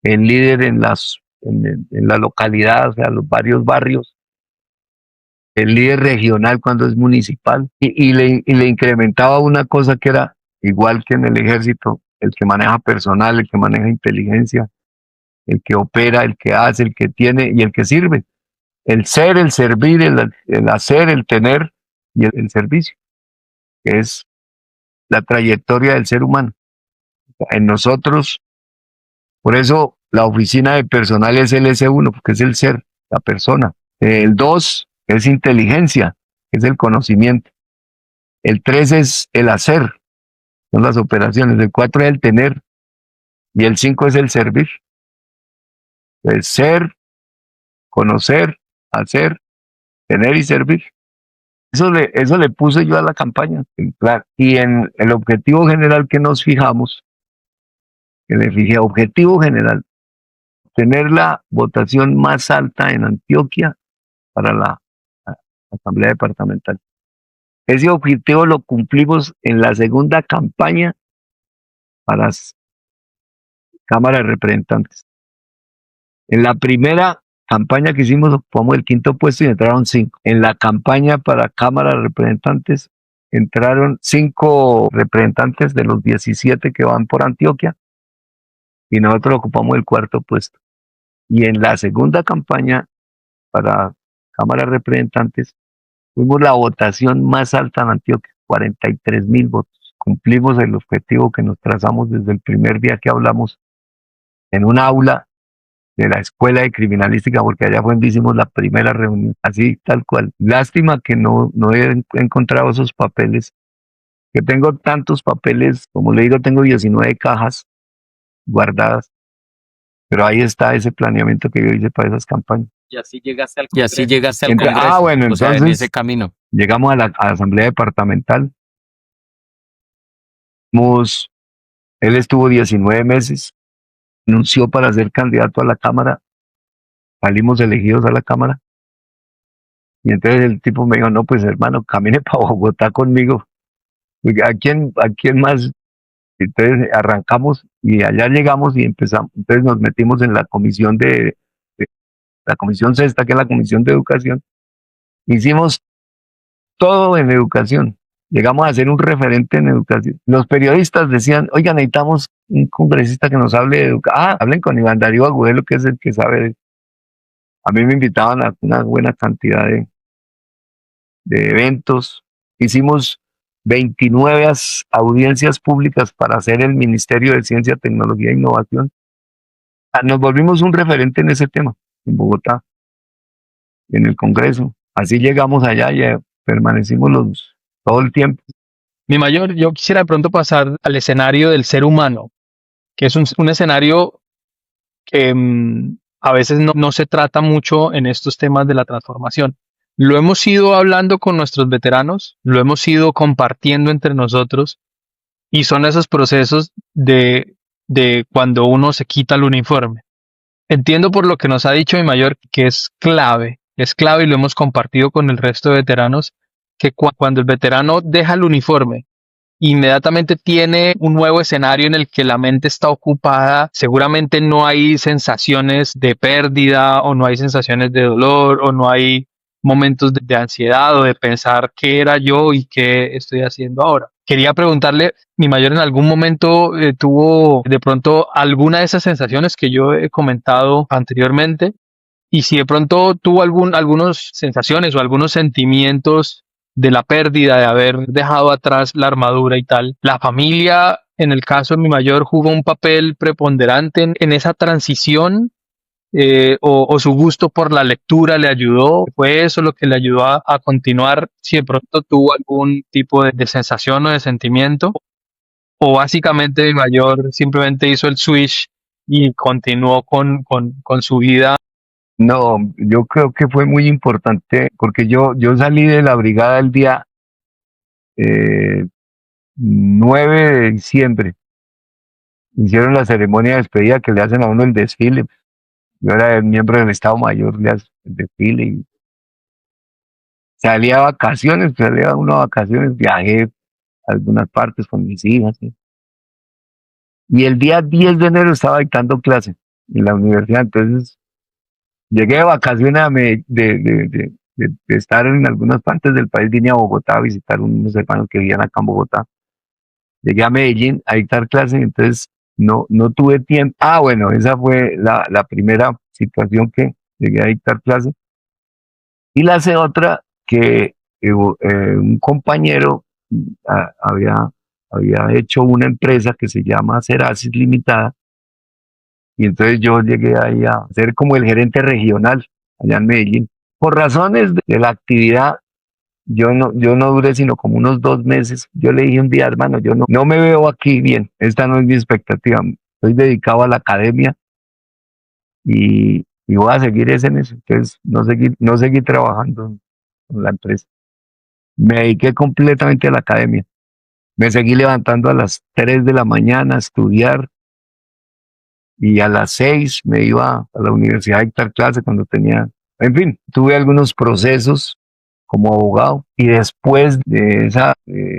el líder en la localidad, o sea, los varios barrios, el líder regional cuando es municipal, y le incrementaba una cosa que era igual que en el ejército, el que maneja personal, el que maneja inteligencia, el que opera, el que hace, el que tiene y el que sirve. El ser, el servir, el hacer, el tener y el servicio, que es la trayectoria del ser humano. En nosotros, por eso la oficina de personal es el S1, porque es el ser, la persona. El 2 es inteligencia, es el conocimiento. El 3 es el hacer, son las operaciones. El 4 es el tener y el 5 es el servir. El ser, conocer, hacer, tener y servir. Eso le puse yo a la campaña. Claro. Y en el objetivo general que nos fijamos, que le fijé objetivo general, tener la votación más alta en Antioquia para la Asamblea Departamental. Ese objetivo lo cumplimos en la segunda campaña para Cámara de Representantes. En la primera campaña que hicimos ocupamos el 5º puesto y entraron 5. En la campaña para Cámara de Representantes entraron 5 representantes de los 17 que van por Antioquia y nosotros ocupamos el 4º puesto. Y en la segunda campaña para Cámara de Representantes fuimos la votación más alta en Antioquia, 43,000 votos. Cumplimos el objetivo que nos trazamos desde el primer día que hablamos en un aula de la Escuela de Criminalística, porque allá fue donde hicimos la primera reunión, así tal cual. Lástima que no he encontrado esos papeles, que tengo tantos papeles, como le digo, tengo 19 cajas guardadas. Pero ahí está ese planeamiento que yo hice para esas campañas. Y así llegaste al Entonces, Congreso. bueno, O sea, en entonces ese camino. llegamos a la Asamblea Departamental. Él estuvo 19 meses, anunció para ser candidato a la Cámara, salimos elegidos a la Cámara. Y entonces el tipo me dijo, no, pues hermano, camine para Bogotá conmigo. ¿A quién más? Entonces arrancamos y allá llegamos y empezamos. Entonces nos metimos en la comisión de la comisión sexta, que es la comisión de educación. Hicimos todo en educación. Llegamos a ser un referente en educación. Los periodistas decían, oiga, necesitamos un congresista que nos hable de educación. Hablen con Iván Darío Agudelo, que es el que sabe. A mí me invitaban a una buena cantidad de eventos. Hicimos 29 audiencias públicas para hacer el Ministerio de Ciencia, Tecnología e Innovación. Nos volvimos un referente en ese tema, en Bogotá, en el Congreso. Así llegamos allá y permanecimos todo el tiempo. Mi mayor, yo quisiera de pronto pasar al escenario del ser humano, que es un escenario que a veces no se trata mucho en estos temas de la transformación. Lo hemos ido hablando con nuestros veteranos, lo hemos ido compartiendo entre nosotros, y son esos procesos de cuando uno se quita el uniforme. Entiendo por lo que nos ha dicho mi mayor que es clave y lo hemos compartido con el resto de veteranos, que cuando el veterano deja el uniforme, inmediatamente tiene un nuevo escenario en el que la mente está ocupada. Seguramente no hay sensaciones de pérdida o no hay sensaciones de dolor o no hay momentos de ansiedad o de pensar qué era yo y qué estoy haciendo ahora. Quería preguntarle, mi mayor en algún momento tuvo de pronto alguna de esas sensaciones que yo he comentado anteriormente, y si de pronto tuvo algunas sensaciones o algunos sentimientos de la pérdida, de haber dejado atrás la armadura y tal. La familia, en el caso de mi mayor, jugó un papel preponderante en esa transición, o su gusto por la lectura le ayudó. ¿Fue eso lo que le ayudó a continuar? Si de pronto tuvo algún tipo de sensación o de sentimiento, o básicamente mi mayor simplemente hizo el switch y continuó con su vida. No, yo creo que fue muy importante porque yo salí de la brigada el día 9 de diciembre. Hicieron la ceremonia de despedida que le hacen a uno el desfile. Yo era el miembro del Estado Mayor, le hacen el desfile y salía uno a vacaciones, viajé a algunas partes con mis hijas. ¿Sí? Y el día 10 de enero estaba dictando clase en la universidad, entonces llegué de vacaciones de estar en algunas partes del país, vine a Bogotá a visitar unos hermanos que vivían acá en Bogotá. Llegué a Medellín a dictar clases, entonces no tuve tiempo. Bueno, esa fue la primera situación que llegué a dictar clases. Y la otra, que un compañero había hecho una empresa que se llama Serasis Limitada, y entonces yo llegué ahí a ser como el gerente regional allá en Medellín. Por razones de la actividad, yo no duré sino como unos 2 meses. Yo le dije un día, hermano, yo no me veo aquí bien, esta no es mi expectativa, estoy dedicado a la academia y voy a seguir en eso. Entonces no seguí trabajando en la empresa. Me dediqué completamente a la academia. Me seguí levantando a las 3 de la mañana a estudiar, y a las 6 me iba a la universidad a dictar clase cuando tenía, en fin, tuve algunos procesos como abogado, y después de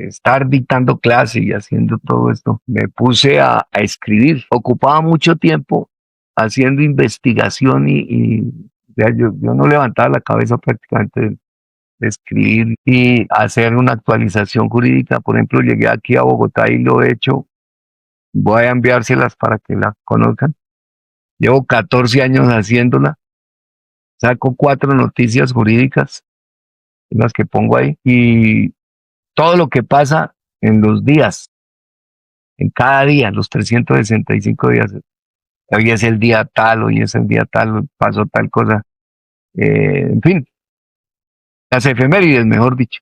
estar dictando clase y haciendo todo esto, me puse a escribir. Ocupaba mucho tiempo haciendo investigación yo no levantaba la cabeza prácticamente de escribir y hacer una actualización jurídica. Por ejemplo, llegué aquí a Bogotá y lo he hecho. Voy a enviárselas para que la conozcan. Llevo 14 años haciéndola. Saco 4 noticias jurídicas, las que pongo ahí, y todo lo que pasa en los días, en cada día, los 365 días. Hoy es el día tal, hoy es el día tal, pasó tal cosa. En fin, las efemérides, mejor dicho.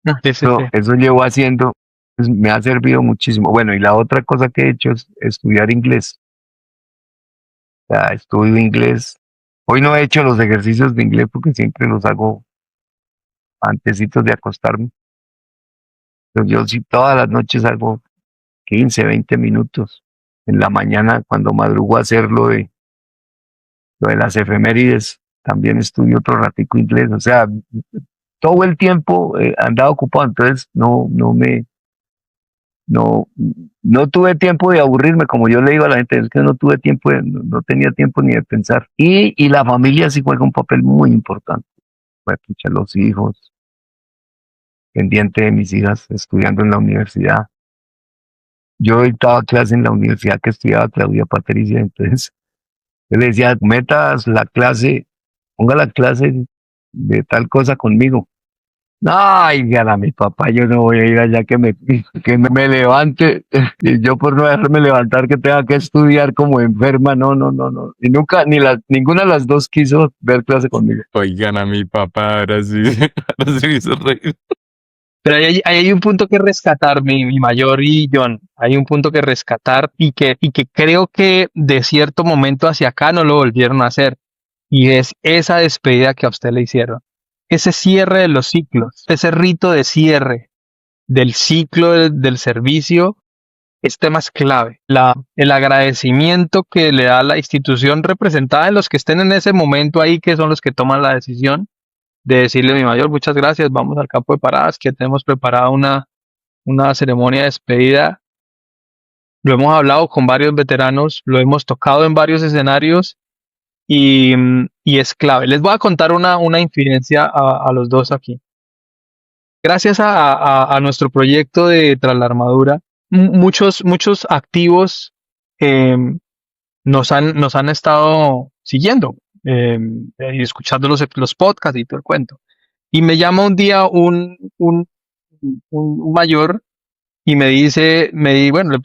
Sí, sí, sí. Eso llevo haciendo Pues, me ha servido muchísimo. Bueno, y la otra cosa que he hecho es estudiar inglés. O sea, estudio inglés. Hoy no he hecho los ejercicios de inglés porque siempre los hago antecitos de acostarme. Pero yo sí todas las noches hago 15, 20 minutos. En la mañana, cuando madrugo a hacer lo de las efemérides, también estudio otro ratico inglés. O sea, todo el tiempo andaba ocupado, entonces no, no tuve tiempo de aburrirme, como yo le digo a la gente, es que no tuve tiempo, no tenía tiempo ni de pensar. Y la familia sí juega un papel muy importante. Pues, pucha, los hijos, pendiente de mis hijas, estudiando en la universidad. Yo daba clase en la universidad que estudiaba Claudia Patricia, entonces yo le decía, metas la clase, ponga la clase de tal cosa conmigo. Ay, gana mi papá, yo no voy a ir allá que me levante, y yo por no dejarme levantar que tenga que estudiar como enferma, no, no, no, no. Y nunca, ninguna de las dos quiso ver clase conmigo. Oigan a mi papá, ahora sí, ahora sí me hizo reír. Pero ahí hay un punto que rescatar, mi mayor y John. Hay un punto que rescatar y que creo que de cierto momento hacia acá no lo volvieron a hacer. Y es esa despedida que a usted le hicieron. Ese cierre de los ciclos, ese rito de cierre del ciclo del servicio, es tema es clave. El agradecimiento que le da la institución representada en los que estén en ese momento ahí, que son los que toman la decisión de decirle a mi mayor, muchas gracias, vamos al campo de paradas, que tenemos preparada una ceremonia de despedida. Lo hemos hablado con varios veteranos, lo hemos tocado en varios escenarios y es clave. Les voy a contar una infidencia a los dos aquí. Gracias a nuestro proyecto de Tras la Armadura, muchos activos nos han estado siguiendo y escuchando los podcasts y todo el cuento. Y me llama un día un mayor y bueno,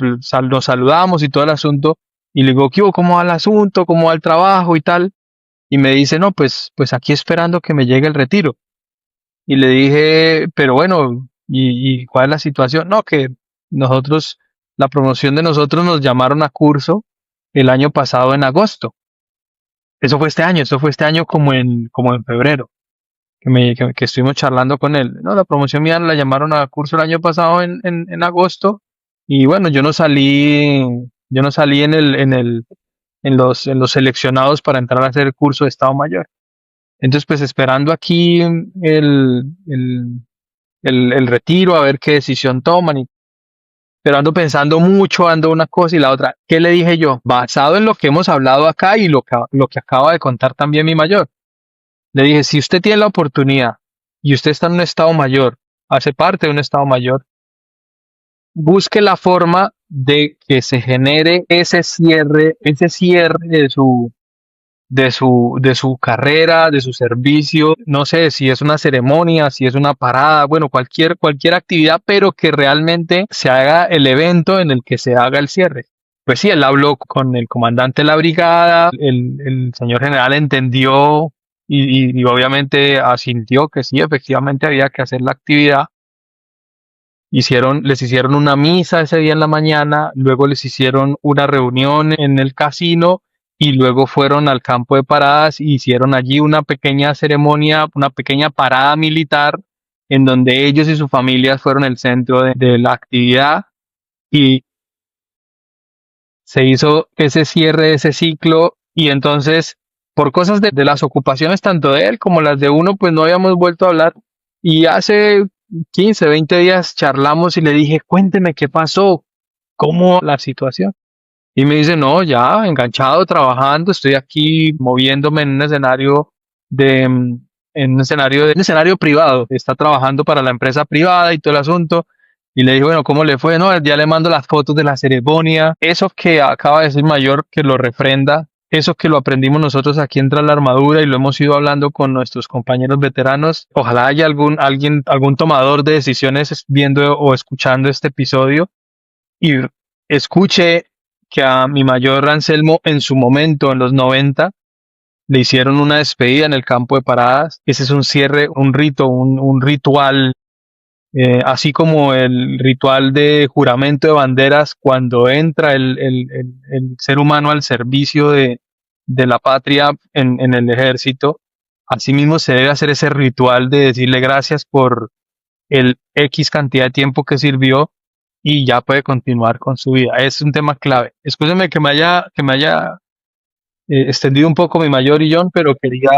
nos saludamos y todo el asunto. Y le digo, ¿qué hubo? ¿Cómo va el asunto? ¿Cómo va el trabajo y tal? Y me dice, no, pues aquí esperando que me llegue el retiro. Y le dije, pero bueno, ¿y cuál es la situación? No, que la promoción de nosotros nos llamaron a curso el año pasado en agosto. Eso fue este año como en febrero, que estuvimos charlando con él. No, la promoción mía la llamaron a curso el año pasado en agosto. Y bueno, yo no salí en los seleccionados para entrar a hacer el curso de Estado Mayor. Entonces, pues esperando aquí el retiro, a ver qué decisión toman. Pero ando pensando mucho, ando una cosa y la otra. ¿Qué le dije yo? Basado en lo que hemos hablado acá y lo que acaba de contar también mi mayor. Le dije, si usted tiene la oportunidad y usted está en un estado mayor, hace parte de un estado mayor, busque la forma de que se genere ese cierre de su carrera, de su servicio, no sé si es una ceremonia, si es una parada, bueno, cualquier actividad, pero que realmente se haga el evento en el que se haga el cierre. Pues sí, él habló con el comandante de la brigada, el señor general entendió y obviamente asintió que sí, efectivamente había que hacer la actividad. Les hicieron una misa ese día en la mañana, luego les hicieron una reunión en el casino y luego fueron al campo de paradas y hicieron allí una pequeña ceremonia, una pequeña parada militar en donde ellos y sus familias fueron el centro de la actividad y se hizo ese cierre, ese ciclo y entonces por cosas de las ocupaciones tanto de él como las de uno, pues no habíamos vuelto a hablar y hace 15, 20 días charlamos y le dije, cuénteme qué pasó, cómo la situación. Y me dice, no, ya enganchado, trabajando, estoy aquí moviéndome en un escenario un escenario privado. Está trabajando para la empresa privada y todo el asunto. Y le dije, bueno, ¿cómo le fue? No, ya le mando las fotos de la ceremonia. Eso que acaba de decir mayor, que lo refrenda. Eso que lo aprendimos nosotros aquí en Tras la Armadura y lo hemos ido hablando con nuestros compañeros veteranos. Ojalá haya algún tomador de decisiones viendo o escuchando este episodio y escuche que a mi mayor Anselmo en su momento, en los 90, le hicieron una despedida en el campo de paradas. Ese es un cierre, un rito, un ritual así como el ritual de juramento de banderas cuando entra el ser humano al servicio de la patria en el ejército, asimismo se debe hacer ese ritual de decirle gracias por el X cantidad de tiempo que sirvió y ya puede continuar con su vida. Es un tema clave. Escúcheme que me haya extendido un poco mi mayor y John, pero quería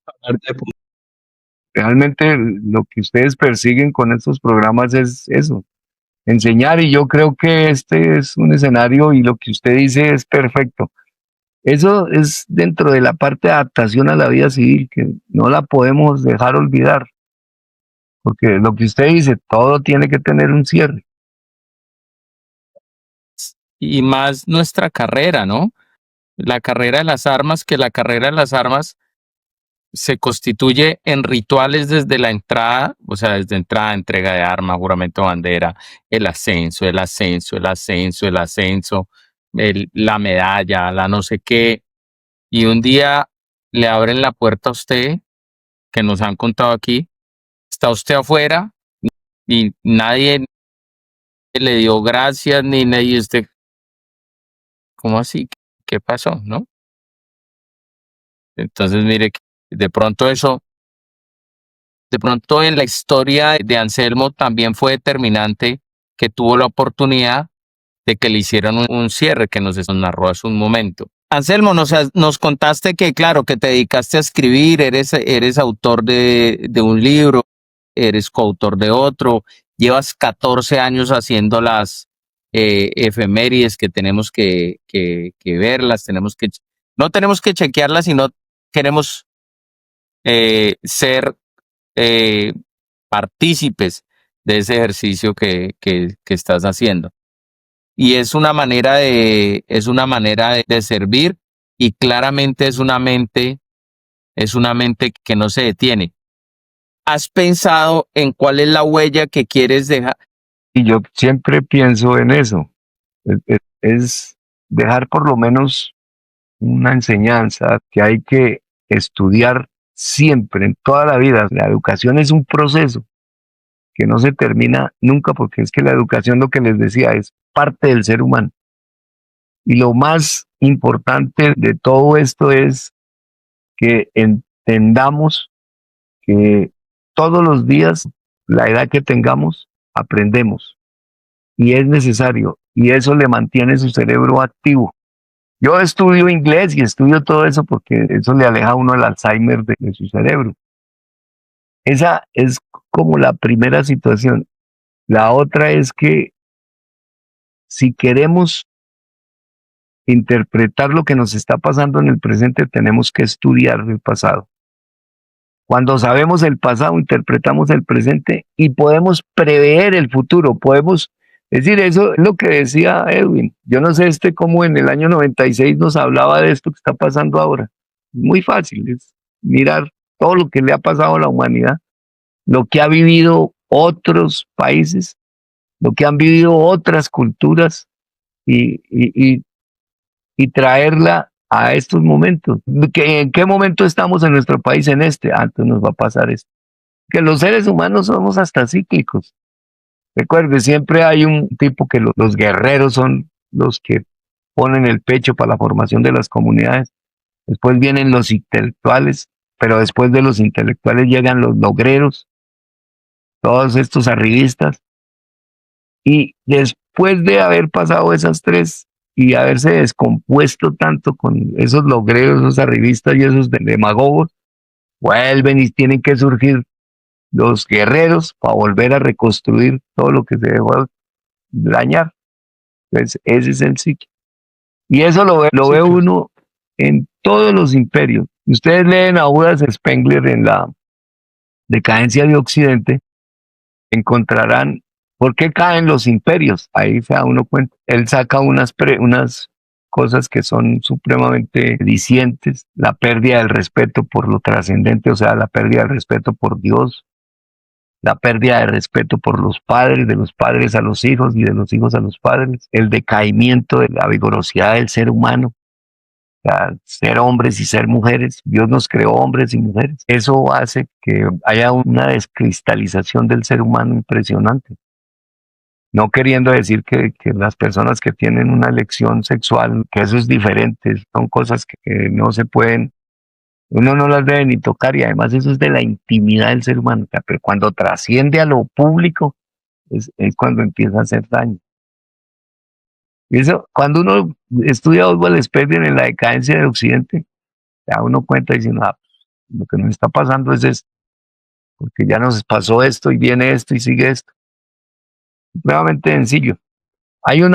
hablar de Realmente lo que ustedes persiguen con estos programas es eso, enseñar, y yo creo que este es un escenario y lo que usted dice es perfecto. Eso es dentro de la parte de adaptación a la vida civil, que no la podemos dejar olvidar, porque lo que usted dice, todo tiene que tener un cierre. Y más nuestra carrera, ¿no? La carrera de las armas, que la carrera de las armas se constituye en rituales desde la entrada, o sea, desde entrada, entrega de arma, juramento de bandera, el ascenso, el ascenso, el ascenso, el ascenso, la medalla, la no sé qué. Y un día le abren la puerta a usted, que nos han contado aquí, está usted afuera y nadie le dio gracias ni nadie, usted, ¿cómo así? ¿Qué pasó? ¿No? Entonces, mire, de pronto eso, de pronto en la historia de Anselmo también fue determinante que tuvo la oportunidad de que le hicieran un cierre que nos narró hace un momento. Anselmo, nos contaste que, claro, que te dedicaste a escribir, eres autor de un libro, eres coautor de otro, llevas 14 años haciendo las efemérides que tenemos que verlas, no tenemos que chequearlas, sino queremos ser eh, partícipes de ese ejercicio que estás haciendo. Y es una manera de servir, y claramente es una mente que no se detiene. ¿Has pensado en cuál es la huella que quieres dejar? Y yo siempre pienso en eso, es dejar por lo menos una enseñanza que hay que estudiar siempre, en toda la vida. La educación es un proceso que no se termina nunca, porque es que la educación, lo que les decía, es parte del ser humano. Y lo más importante de todo esto es que entendamos que todos los días, la edad que tengamos, aprendemos. Y es necesario. Y eso le mantiene su cerebro activo. Yo estudio inglés y estudio todo eso porque eso le aleja a uno el Alzheimer de su cerebro. Esa es como la primera situación. La otra es que si queremos interpretar lo que nos está pasando en el presente, tenemos que estudiar el pasado. Cuando sabemos el pasado, interpretamos el presente y podemos prever el futuro. Podemos decir, eso es lo que decía Edwin. Yo no sé cómo en el año 96 nos hablaba de esto que está pasando ahora. Muy fácil, es mirar todo lo que le ha pasado a la humanidad, lo que ha vivido otros países, lo que han vivido otras culturas, y traerla a estos momentos. ¿En qué momento estamos en nuestro país en este? Antes nos va a pasar esto. Que los seres humanos somos hasta cíclicos. Recuerde, siempre hay un tipo que los guerreros son los que ponen el pecho para la formación de las comunidades. Después vienen los intelectuales, pero después de los intelectuales llegan los logreros, todos estos arribistas. Y después de haber pasado esas tres y haberse descompuesto tanto con esos logreros, esos arribistas y esos demagogos, vuelven y tienen que surgir los guerreros para volver a reconstruir todo lo que se dejó dañar. Entonces, ese es el ciclo. Y eso lo ve uno en todos los imperios. Ustedes leen a Judas Spengler en la decadencia de Occidente, encontrarán por qué caen los imperios. Ahí se da uno cuenta. Él saca unas cosas que son supremamente dicientes: la pérdida del respeto por lo trascendente, o sea, la pérdida del respeto por Dios, la pérdida de respeto por los padres, de los padres a los hijos y de los hijos a los padres, el decaimiento de la vigorosidad del ser humano. sea, ser hombres y ser mujeres. Dios nos creó hombres y mujeres. Eso hace que haya una descristalización del ser humano impresionante. No queriendo decir que las personas que tienen una elección sexual, que eso es diferente, son cosas que no se pueden, uno no las debe ni tocar, y además eso es de la intimidad del ser humano. O sea, pero cuando trasciende a lo público es cuando empieza a hacer daño. Y eso, cuando uno estudia Oswald Spengler en la decadencia del Occidente, ya uno cuenta diciendo, lo que nos está pasando es esto, porque ya nos pasó esto y viene esto y sigue esto. Nuevamente sencillo. Hay un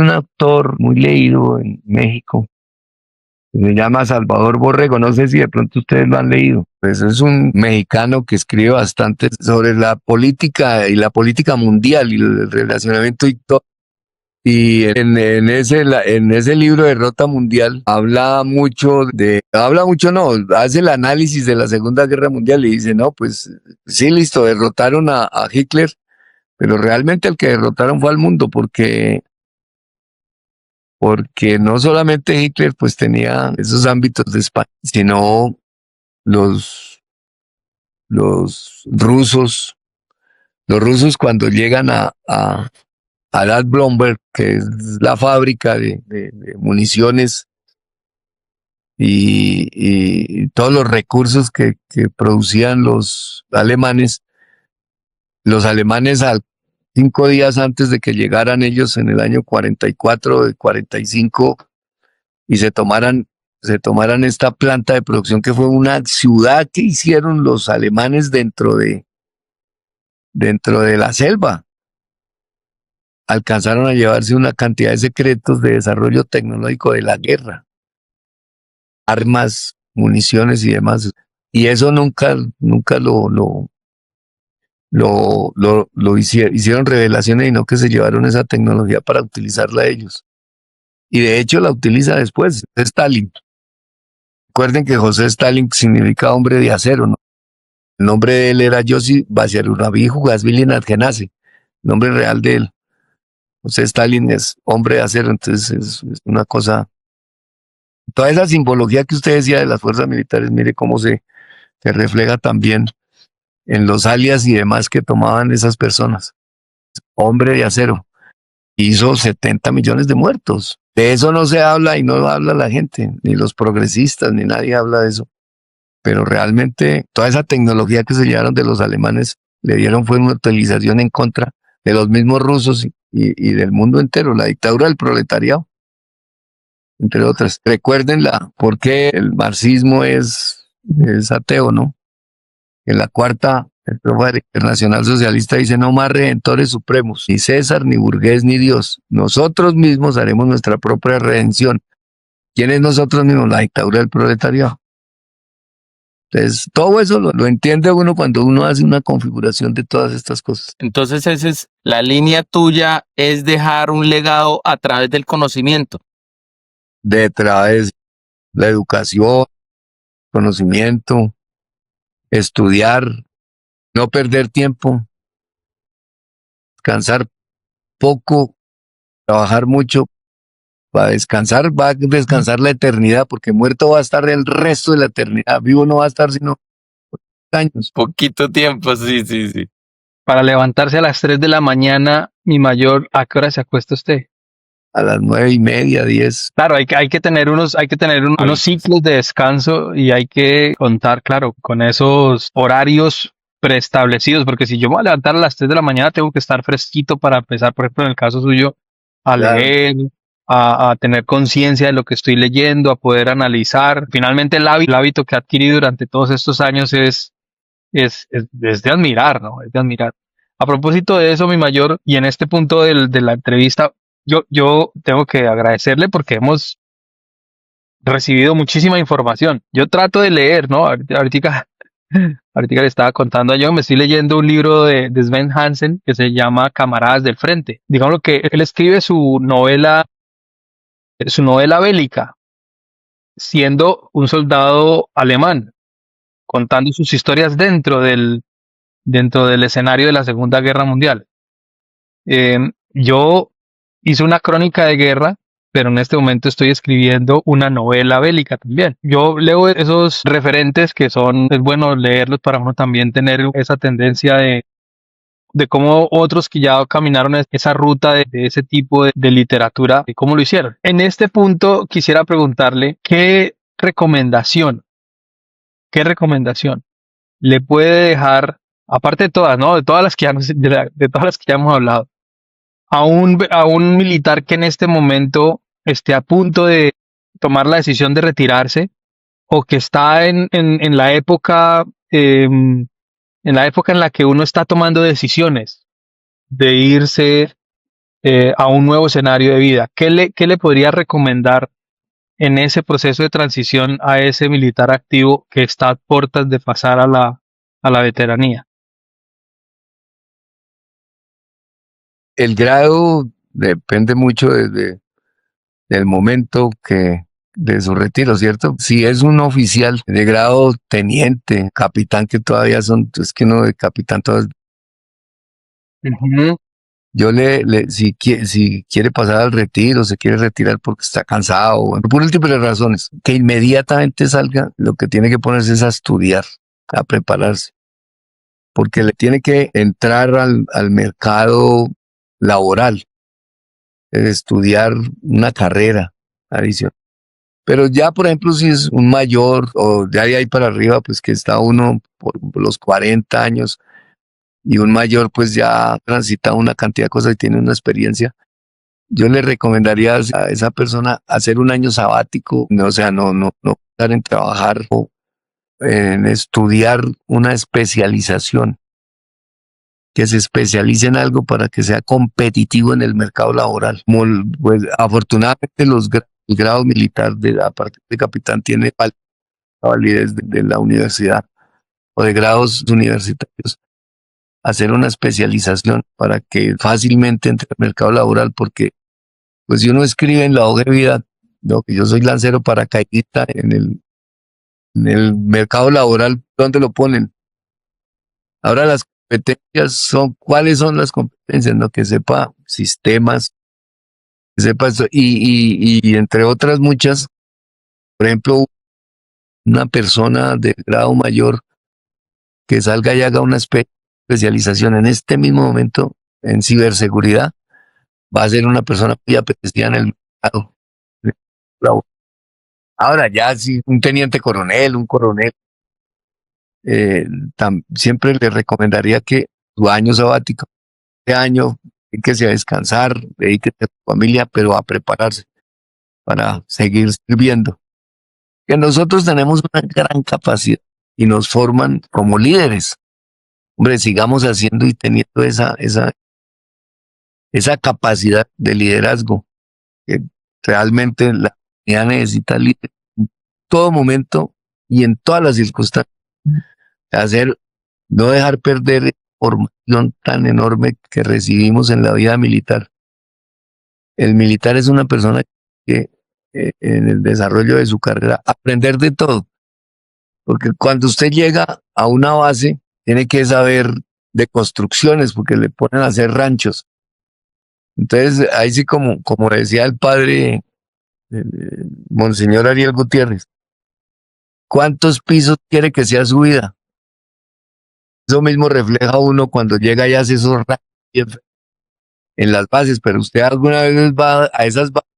autor muy leído en México que se llama Salvador Borrego. No sé si de pronto ustedes lo han leído. Pues es un mexicano que escribe bastante sobre la política y la política mundial y el relacionamiento y todo. Y en ese libro de Rota Mundial no, hace el análisis de la Segunda Guerra Mundial y dice, no, pues sí, listo, derrotaron a Hitler, pero realmente el que derrotaron fue al mundo, porque no solamente Hitler pues tenía esos ámbitos de España, sino los, los rusos, cuando llegan a Alad Blomberg, que es la fábrica de municiones y todos los recursos que producían los alemanes, al 5 días antes de que llegaran ellos en el año 44, 45, y se tomaran esta planta de producción, que fue una ciudad que hicieron los alemanes dentro de la selva. Alcanzaron a llevarse una cantidad de secretos de desarrollo tecnológico de la guerra, armas, municiones y demás. Y eso nunca lo hicieron revelaciones, y no que se llevaron esa tecnología para utilizarla ellos. Y de hecho la utiliza después Stalin. Recuerden que José Stalin significa hombre de acero, ¿no? El nombre de él era Yosif Vissarionovich Jugasvili Nadjenase, el nombre real de él. José Stalin es hombre de acero, entonces es una cosa. Toda esa simbología que usted decía de las fuerzas militares, mire cómo se refleja también en los alias y demás que tomaban esas personas. Hombre de acero. Hizo 70 millones de muertos. De eso no se habla, y no lo habla la gente, ni los progresistas, ni nadie habla de eso. Pero realmente toda esa tecnología que se llevaron de los alemanes le dieron fue una utilización en contra de los mismos rusos y del mundo entero, la dictadura del proletariado, entre otras. Recuérdenla, porque el marxismo es ateo, ¿no? En la cuarta, el Programa Internacional Socialista dice: no más redentores supremos, ni César, ni burgués, ni Dios. Nosotros mismos haremos nuestra propia redención. ¿Quién es nosotros mismos? La dictadura del proletariado. Entonces, todo eso lo entiende uno cuando uno hace una configuración de todas estas cosas. Entonces, esa es la línea tuya, es dejar un legado a través del conocimiento. De través de la educación, conocimiento, estudiar, no perder tiempo, descansar poco, trabajar mucho. Va a descansar la eternidad, porque muerto va a estar el resto de la eternidad. Vivo no va a estar sino años. Poquito tiempo, sí. Para levantarse a las 3 de la mañana, mi mayor, ¿a qué hora se acuesta usted? A las 9:30, 10. Claro, hay que tener unos ciclos de descanso, y hay que contar, claro, con esos horarios preestablecidos, porque si yo me voy a levantar a las 3 de la mañana, tengo que estar fresquito para empezar, por ejemplo, en el caso suyo, a Claro. leer, a tener conciencia de lo que estoy leyendo, a poder analizar. Finalmente, el hábito que he adquirido durante todos estos años es de admirar, ¿no? Es de admirar. A propósito de eso, mi mayor, y en este punto de la entrevista, yo tengo que agradecerle porque hemos recibido muchísima información. Yo trato de leer, ¿no? Ahorita le estaba contando yo, me estoy leyendo un libro de Sven Hansen que se llama Camaradas del Frente. Digamos que él escribe su novela bélica, siendo un soldado alemán, contando sus historias dentro del escenario de la Segunda Guerra Mundial. Yo hice una crónica de guerra pero en este momento estoy escribiendo una novela bélica también. Yo leo esos referentes que es bueno leerlos para uno también tener esa tendencia de cómo otros que ya caminaron esa ruta de ese tipo de literatura, y cómo lo hicieron. En este punto quisiera preguntarle qué recomendación le puede dejar, aparte de todas, ¿no? De todas las que ya, de todas las que ya hemos hablado, a un militar que en este momento esté a punto de tomar la decisión de retirarse o que está en la época, en la época en la que uno está tomando decisiones de irse a un nuevo escenario de vida. Qué le podría recomendar en ese proceso de transición a ese militar activo que está a puertas de pasar a la veteranía? El grado depende mucho del momento de su retiro, ¿cierto? Si es un oficial de grado teniente, capitán, que todavía son, es que no de capitán, todos, Ujú. yo si quiere pasar al retiro, se quiere retirar porque está cansado, bueno, por múltiples razones, que inmediatamente salga, lo que tiene que ponerse es a estudiar, a prepararse, porque le tiene que entrar al mercado laboral, estudiar una carrera adicional. Pero ya, por ejemplo, si es un mayor o de ahí para arriba, pues que está uno por los 40 años y un mayor pues ya transita una cantidad de cosas y tiene una experiencia, yo le recomendaría a esa persona hacer un año sabático, no, o sea, no estar en trabajar o en estudiar una especialización, que se especialice en algo para que sea competitivo en el mercado laboral. Como, pues, afortunadamente el grado militar de aparte de capitán tiene validez de la universidad o de grados universitarios, hacer una especialización para que fácilmente entre al mercado laboral, porque pues si uno escribe en la hoja de vida, no, que yo soy lancero paracaidista en el mercado laboral, ¿dónde lo ponen? Ahora las competencias son, ¿cuáles son las competencias? No, que sepa sistemas, que sepa esto, y entre otras muchas, por ejemplo, una persona de grado mayor que salga y haga una especialización en este mismo momento en ciberseguridad, va a ser una persona muy apetecida en el mercado. Ahora ya si un teniente coronel, un coronel, siempre le recomendaría que su año sabático, este año, dedíquese a descansar, dedíquese a su familia, pero a prepararse para seguir sirviendo. Que nosotros tenemos una gran capacidad y nos forman como líderes. Hombre, sigamos haciendo y teniendo esa capacidad de liderazgo que realmente la comunidad necesita líderes en todo momento y en todas las circunstancias. Hacer, no dejar perder formación tan enorme que recibimos en la vida militar. El militar es una persona que en el desarrollo de su carrera aprender de todo, porque cuando usted llega a una base tiene que saber de construcciones porque le ponen a hacer ranchos. Entonces ahí sí como decía el padre Monseñor Ariel Gutiérrez, ¿cuántos pisos quiere que sea su vida? Eso mismo refleja uno cuando llega y hace esos ranchos en las bases, pero usted alguna vez va a esas bases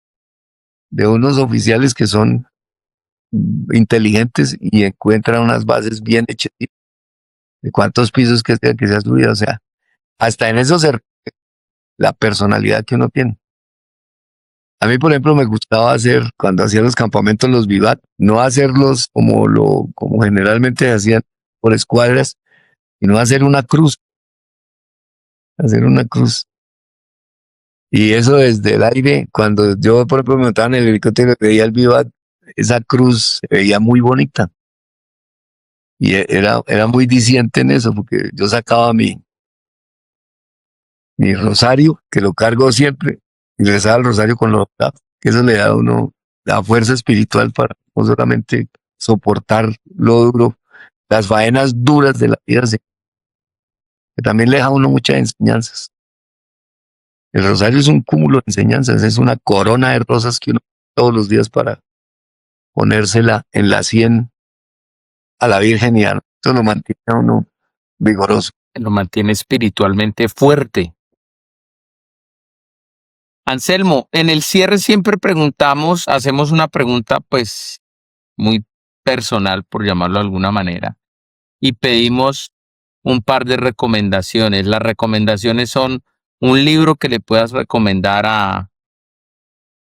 de unos oficiales que son inteligentes y encuentra unas bases bien hechas de cuántos pisos que sea subido, o sea, hasta en eso se refleja la personalidad que uno tiene. A mí, por ejemplo, me gustaba hacer, cuando hacía los campamentos, los vivat, no hacerlos como generalmente hacían por escuadras, sino hacer una cruz. Y eso desde el aire, cuando yo, por ejemplo, me montaba en el helicóptero y veía el vivat, esa cruz se veía muy bonita. Y era muy diciente en eso, porque yo sacaba mi rosario, que lo cargo siempre, y rezaba el rosario con los octavos, que eso le da a uno la fuerza espiritual para no solamente soportar lo duro, las faenas duras de la vida, que también le deja a uno muchas enseñanzas. El rosario es un cúmulo de enseñanzas, es una corona de rosas que uno todos los días para ponérsela en la sien a la Virgen y esto lo mantiene a uno vigoroso. Lo mantiene espiritualmente fuerte. Anselmo, en el cierre siempre preguntamos, hacemos una pregunta pues muy personal, por llamarlo de alguna manera, y pedimos un par de recomendaciones. Las recomendaciones son un libro que le puedas recomendar a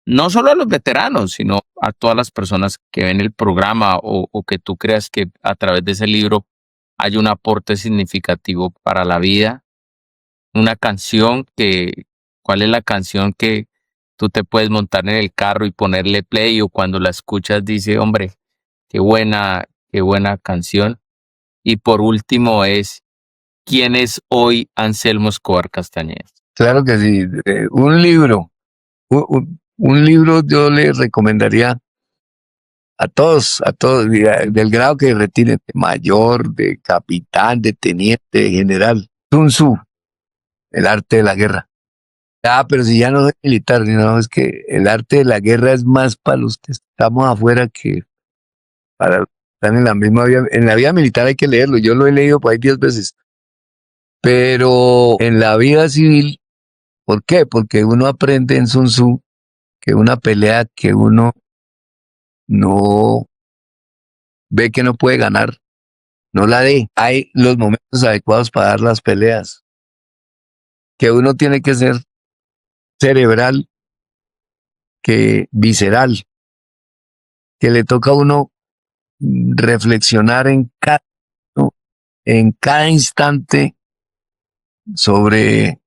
no solo a los veteranos, sino a todas las personas que ven el programa o que tú creas que a través de ese libro hay un aporte significativo para la vida. Una canción ¿cuál es la canción que tú te puedes montar en el carro y ponerle play o cuando la escuchas dice, hombre, qué buena canción? Y por último ¿quién es hoy Anselmo Escobar Castañeda? Claro que sí. Un libro. Un libro yo le recomendaría a todos, del grado que retiren, de mayor, de capitán, de teniente, de general. Sun Tzu, el arte de la guerra. Pero si ya no soy militar, no, es que el arte de la guerra es más para los que estamos afuera que para los que están en la misma vida. En la vida militar hay que leerlo, yo lo he leído por ahí 10 veces. Pero en la vida civil, ¿por qué? Porque uno aprende en Sun Tzu que una pelea que uno no ve que no puede ganar, no la dé. Hay los momentos adecuados para dar las peleas. Que uno tiene que ser cerebral que visceral. Que le toca a uno reflexionar en cada instante sobre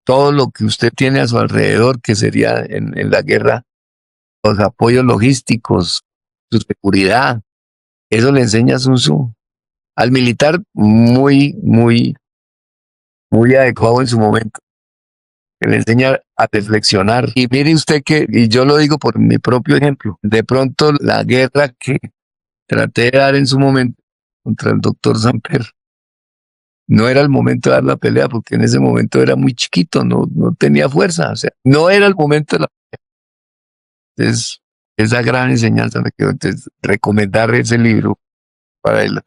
todo lo que usted tiene a su alrededor, que sería en la guerra, los apoyos logísticos, su seguridad. Eso le enseña Sun Tzu. Al militar, muy adecuado en su momento. Que le enseña a reflexionar. Y mire usted y yo lo digo por mi propio ejemplo, de pronto la guerra que traté de dar en su momento contra el doctor Samper, no era el momento de dar la pelea porque en ese momento era muy chiquito, no tenía fuerza, o sea, no era el momento de la pelea. Entonces, esa gran enseñanza me quedó. Entonces, recomendar ese libro para él.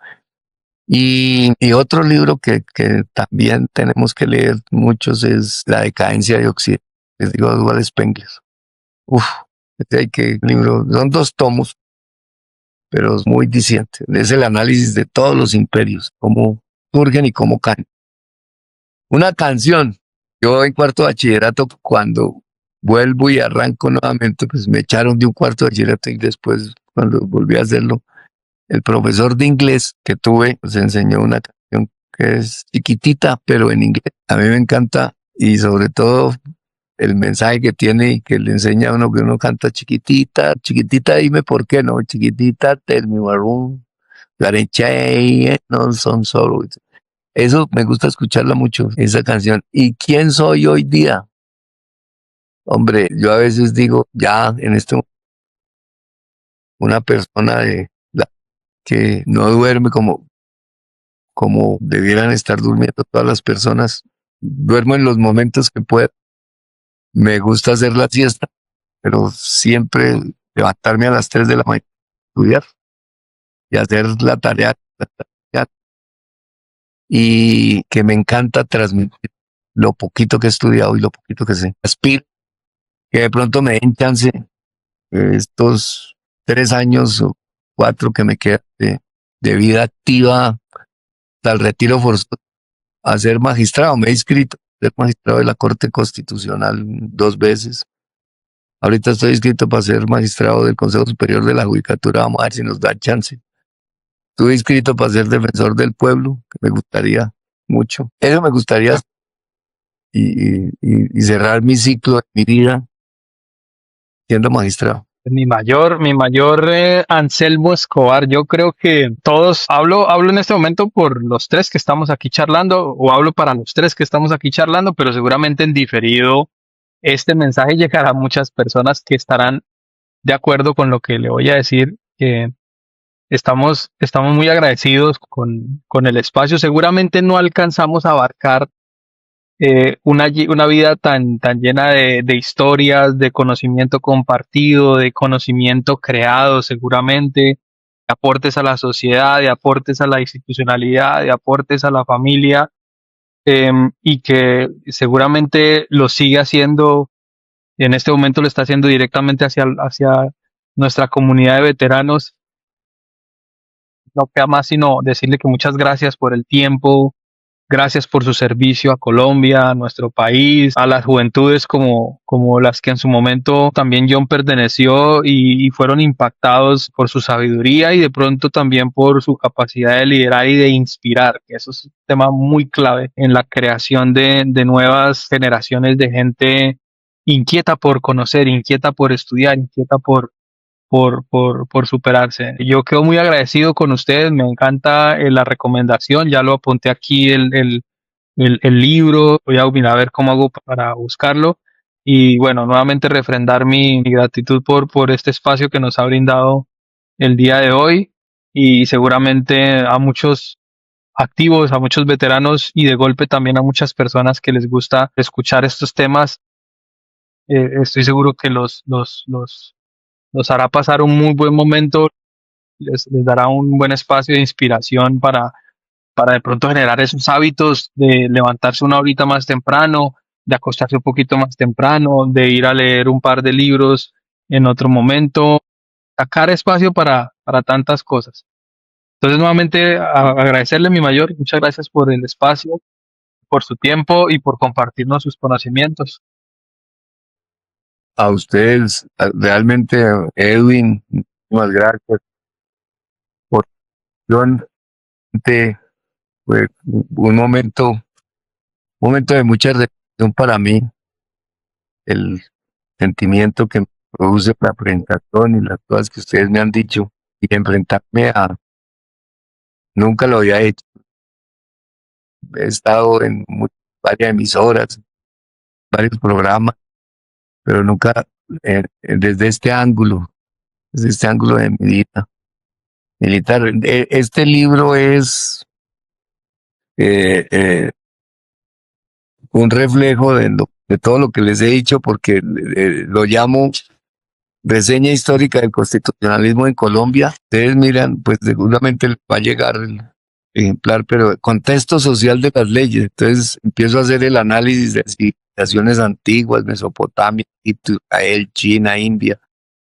Y otro libro que también tenemos que leer muchos es La decadencia de Occidente, les digo, de Walt Spengler. Libro, son 2 tomos, pero es muy diciente. Es el análisis de todos los imperios, cómo surgen y cómo caen. Una canción. Yo en cuarto de bachillerato, cuando vuelvo y arranco nuevamente, pues me echaron de un cuarto de bachillerato y después, cuando volví a hacerlo, el profesor de inglés que tuve, pues enseñó una canción que es chiquitita, pero en inglés. A mí me encanta y sobre todo el mensaje que tiene y que le enseña a uno que uno canta chiquitita, chiquitita, dime por qué no, chiquitita, tell me what room, no son solo. Eso me gusta escucharla mucho, esa canción. ¿Y quién soy hoy día? Hombre, yo a veces digo, ya en este momento, una persona que no duerme como debieran estar durmiendo todas las personas. Duermo en los momentos que puedo. Me gusta hacer la siesta, pero siempre levantarme a las 3 de la mañana, estudiar y hacer la tarea. Y que me encanta transmitir lo poquito que he estudiado y lo poquito que sé. Aspiro que de pronto me den chance estos 3 años o 4 que me quedan de vida activa hasta el retiro forzoso a ser magistrado. Me he inscrito a ser magistrado de la Corte Constitucional 2 veces. Ahorita estoy inscrito para ser magistrado del Consejo Superior de la Judicatura. Vamos a ver si nos da chance. Estuve inscrito para ser defensor del pueblo, que me gustaría mucho. Eso me gustaría y cerrar mi ciclo, mi vida, siendo magistrado. Mi mayor Anselmo Escobar, yo creo que todos, hablo en este momento por los 3 que estamos aquí charlando, o hablo para los 3 que estamos aquí charlando, pero seguramente en diferido este mensaje llegará a muchas personas que estarán de acuerdo con lo que le voy a decir, que estamos muy agradecidos con el espacio. Seguramente no alcanzamos a abarcar una vida tan llena de historias, de conocimiento compartido, de conocimiento creado seguramente, de aportes a la sociedad, de aportes a la institucionalidad, de aportes a la familia, y que seguramente lo sigue haciendo, en este momento lo está haciendo directamente hacia nuestra comunidad de veteranos. No queda más sino decirle que muchas gracias por el tiempo, gracias por su servicio a Colombia, a nuestro país, a las juventudes como las que en su momento también John perteneció y fueron impactados por su sabiduría y de pronto también por su capacidad de liderar y de inspirar, que eso es un tema muy clave en la creación de nuevas generaciones de gente inquieta por conocer, inquieta por estudiar, inquieta por superarse. Yo quedo muy agradecido con ustedes, me encanta la recomendación, ya lo apunté aquí el libro, voy a mirar a ver cómo hago para buscarlo y bueno, nuevamente refrendar mi gratitud por este espacio que nos ha brindado el día de hoy y seguramente a muchos activos, a muchos veteranos y de golpe también a muchas personas que les gusta escuchar estos temas, estoy seguro que los hará pasar un muy buen momento, les dará un buen espacio de inspiración para de pronto generar esos hábitos de levantarse una horita más temprano, de acostarse un poquito más temprano, de ir a leer un par de libros en otro momento, sacar espacio para tantas cosas. Entonces, nuevamente, agradecerle mi mayor, muchas gracias por el espacio, por su tiempo y por compartirnos sus conocimientos. A ustedes, realmente, Edwin, muchísimas gracias por realmente fue un momento de mucha reflexión para mí, el sentimiento que me produce la presentación y las cosas que ustedes me han dicho y enfrentarme a, nunca lo había hecho. He estado en varias emisoras, varios programas, pero nunca desde este ángulo de mi vida militar. Este libro es eh, un reflejo de todo lo que les he dicho, porque lo llamo reseña histórica del constitucionalismo en Colombia. Ustedes miran, pues seguramente les va a llegar el ejemplar, pero contexto social de las leyes. Entonces empiezo a hacer el análisis de civilizaciones antiguas, Mesopotamia, Egipto, Israel, China, India,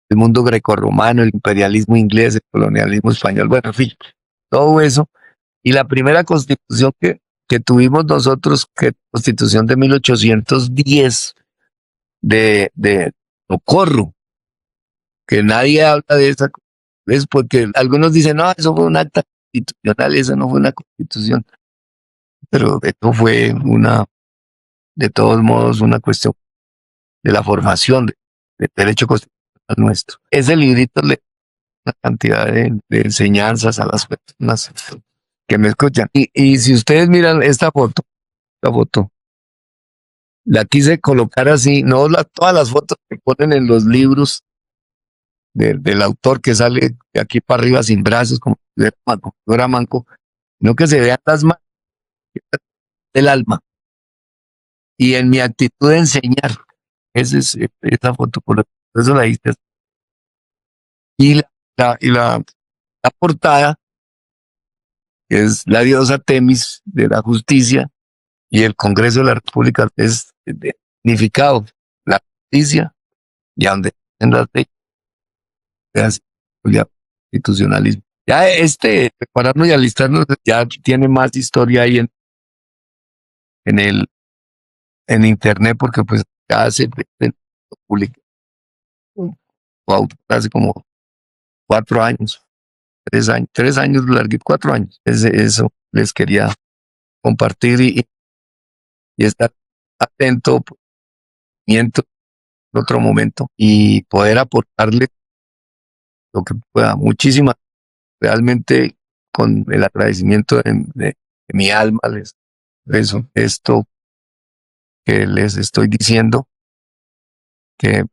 el mundo grecorromano, el imperialismo inglés, el colonialismo español, bueno, en fin, todo eso. Y la primera constitución que tuvimos nosotros, que es la constitución de 1810 de Socorro, que nadie habla de esa, es porque algunos dicen, no, eso fue un acta constitucional, eso no fue una constitución, pero eso fue de todos modos, una cuestión de la formación del derecho constitucional nuestro. Ese librito le da una cantidad de enseñanzas a las personas que me escuchan. Y si ustedes miran esta foto, la quise colocar así, no todas las fotos que ponen en los libros del autor que sale de aquí para arriba sin brazos, como si fuera manco, no, que se vean las manos del alma. Y en mi actitud de enseñar, esa foto, por eso la hice. Y la portada, que es la diosa Temis de la justicia, y el Congreso de la República es significado, la justicia, y a donde en las leyes, ya constitucionalismo. Ya prepararnos y alistarnos, ya tiene más historia ahí en internet, porque pues ya se publica hace como 4 años, 3 años, largué 4 años. Eso les quería compartir y estar atento, miento en otro momento y poder aportarle lo que pueda. Muchísimas, realmente con el agradecimiento de mi alma, esto que les estoy diciendo, que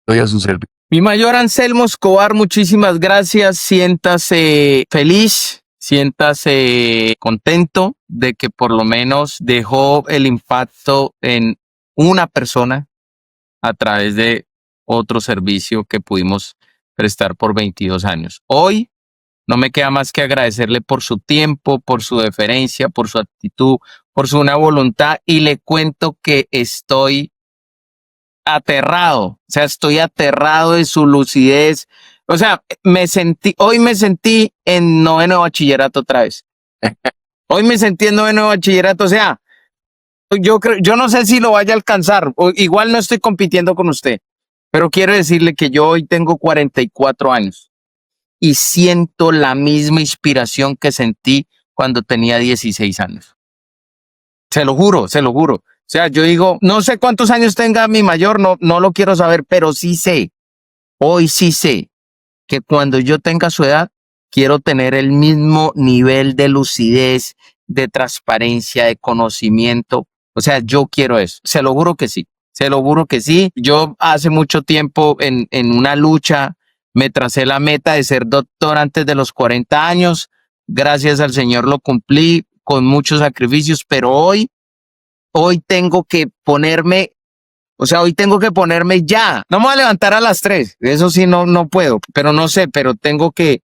estoy a su servicio. Mi mayor Anselmo Escobar, muchísimas gracias. Siéntase feliz, siéntase contento de que por lo menos dejó el impacto en una persona a través de otro servicio que pudimos prestar por 22 años. Hoy no me queda más que agradecerle por su tiempo, por su deferencia, por su actitud, por su buena voluntad, y le cuento que estoy aterrado, o sea, estoy aterrado de su lucidez. O sea, hoy me sentí en noveno de bachillerato otra vez. Hoy me sentí en noveno de bachillerato, o sea, yo no sé si lo vaya a alcanzar, o igual no estoy compitiendo con usted, pero quiero decirle que yo hoy tengo 44 años y siento la misma inspiración que sentí cuando tenía 16 años. Se lo juro, se lo juro. O sea, yo digo, no sé cuántos años tenga mi mayor, no lo quiero saber, pero sí sé, hoy sí sé que cuando yo tenga su edad, quiero tener el mismo nivel de lucidez, de transparencia, de conocimiento. O sea, yo quiero eso. Se lo juro que sí. Se lo juro que sí. Yo hace mucho tiempo en una lucha me tracé la meta de ser doctor antes de los 40 años. Gracias al Señor lo cumplí con muchos sacrificios, pero hoy tengo que ponerme, o sea, hoy tengo que ponerme ya. No me voy a levantar a las 3, eso sí no puedo, pero no sé, pero tengo que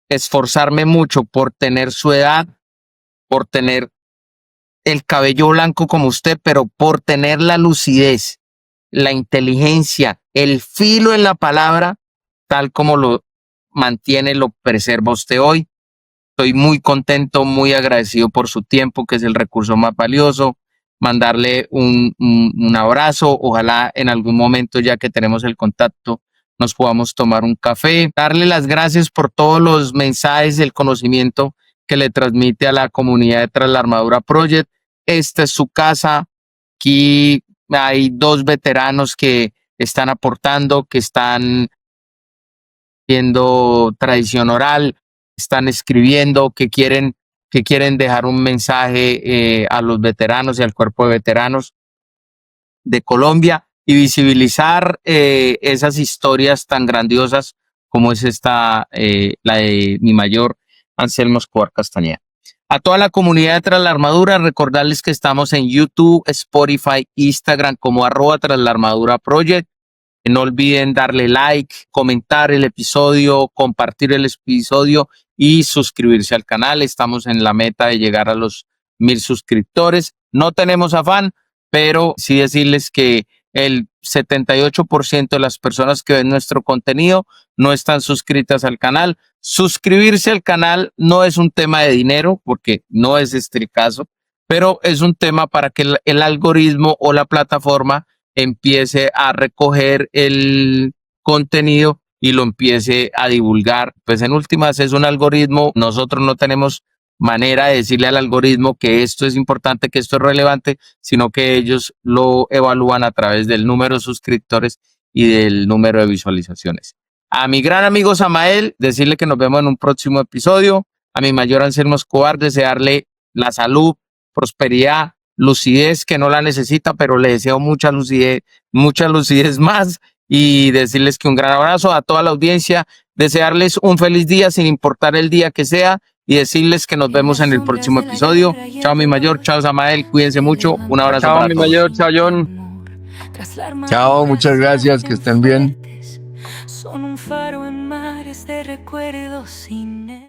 esforzarme mucho por tener su edad, por tener el cabello blanco como usted, pero por tener la lucidez, la inteligencia, el filo en la palabra, tal como lo mantiene, lo preserva usted hoy. Estoy muy contento, muy agradecido por su tiempo, que es el recurso más valioso. Mandarle un abrazo. Ojalá en algún momento, ya que tenemos el contacto, nos podamos tomar un café. Darle las gracias por todos los mensajes, el conocimiento que le transmite a la comunidad de Tras la Armadura Project. Esta es su casa. Aquí hay 2 veteranos que están aportando, que están haciendo tradición oral, están escribiendo, que quieren dejar un mensaje a los veteranos y al cuerpo de veteranos de Colombia y visibilizar esas historias tan grandiosas como es esta, la de mi mayor Anselmo Escobar Castañeda. A toda la comunidad de Tras la Armadura, recordarles que estamos en YouTube, Spotify, Instagram como @TrasLaArmaduraProject. No olviden darle like, comentar el episodio, compartir el episodio y suscribirse al canal. Estamos en la meta de llegar a los 1000 suscriptores. No tenemos afán, pero sí decirles que el 78% de las personas que ven nuestro contenido no están suscritas al canal. Suscribirse al canal no es un tema de dinero, porque no es este el caso, pero es un tema para que el algoritmo o la plataforma empiece a recoger el contenido y lo empiece a divulgar. Pues en últimas es un algoritmo. Nosotros no tenemos manera de decirle al algoritmo que esto es importante, que esto es relevante, sino que ellos lo evalúan a través del número de suscriptores y del número de visualizaciones. A mi gran amigo Samael, decirle que nos vemos en un próximo episodio. A mi mayor Anselmo Escobar, desearle la salud, prosperidad, lucidez, que no la necesita, pero le deseo mucha lucidez más, y decirles que un gran abrazo a toda la audiencia, desearles un feliz día sin importar el día que sea y decirles que nos vemos en el próximo episodio. Chao mi mayor, chao Samael, cuídense mucho, un abrazo Chao para mi todos. mayor, chao John. Chao, muchas gracias, que estén bien. Son un faro en mares de recuerdos sin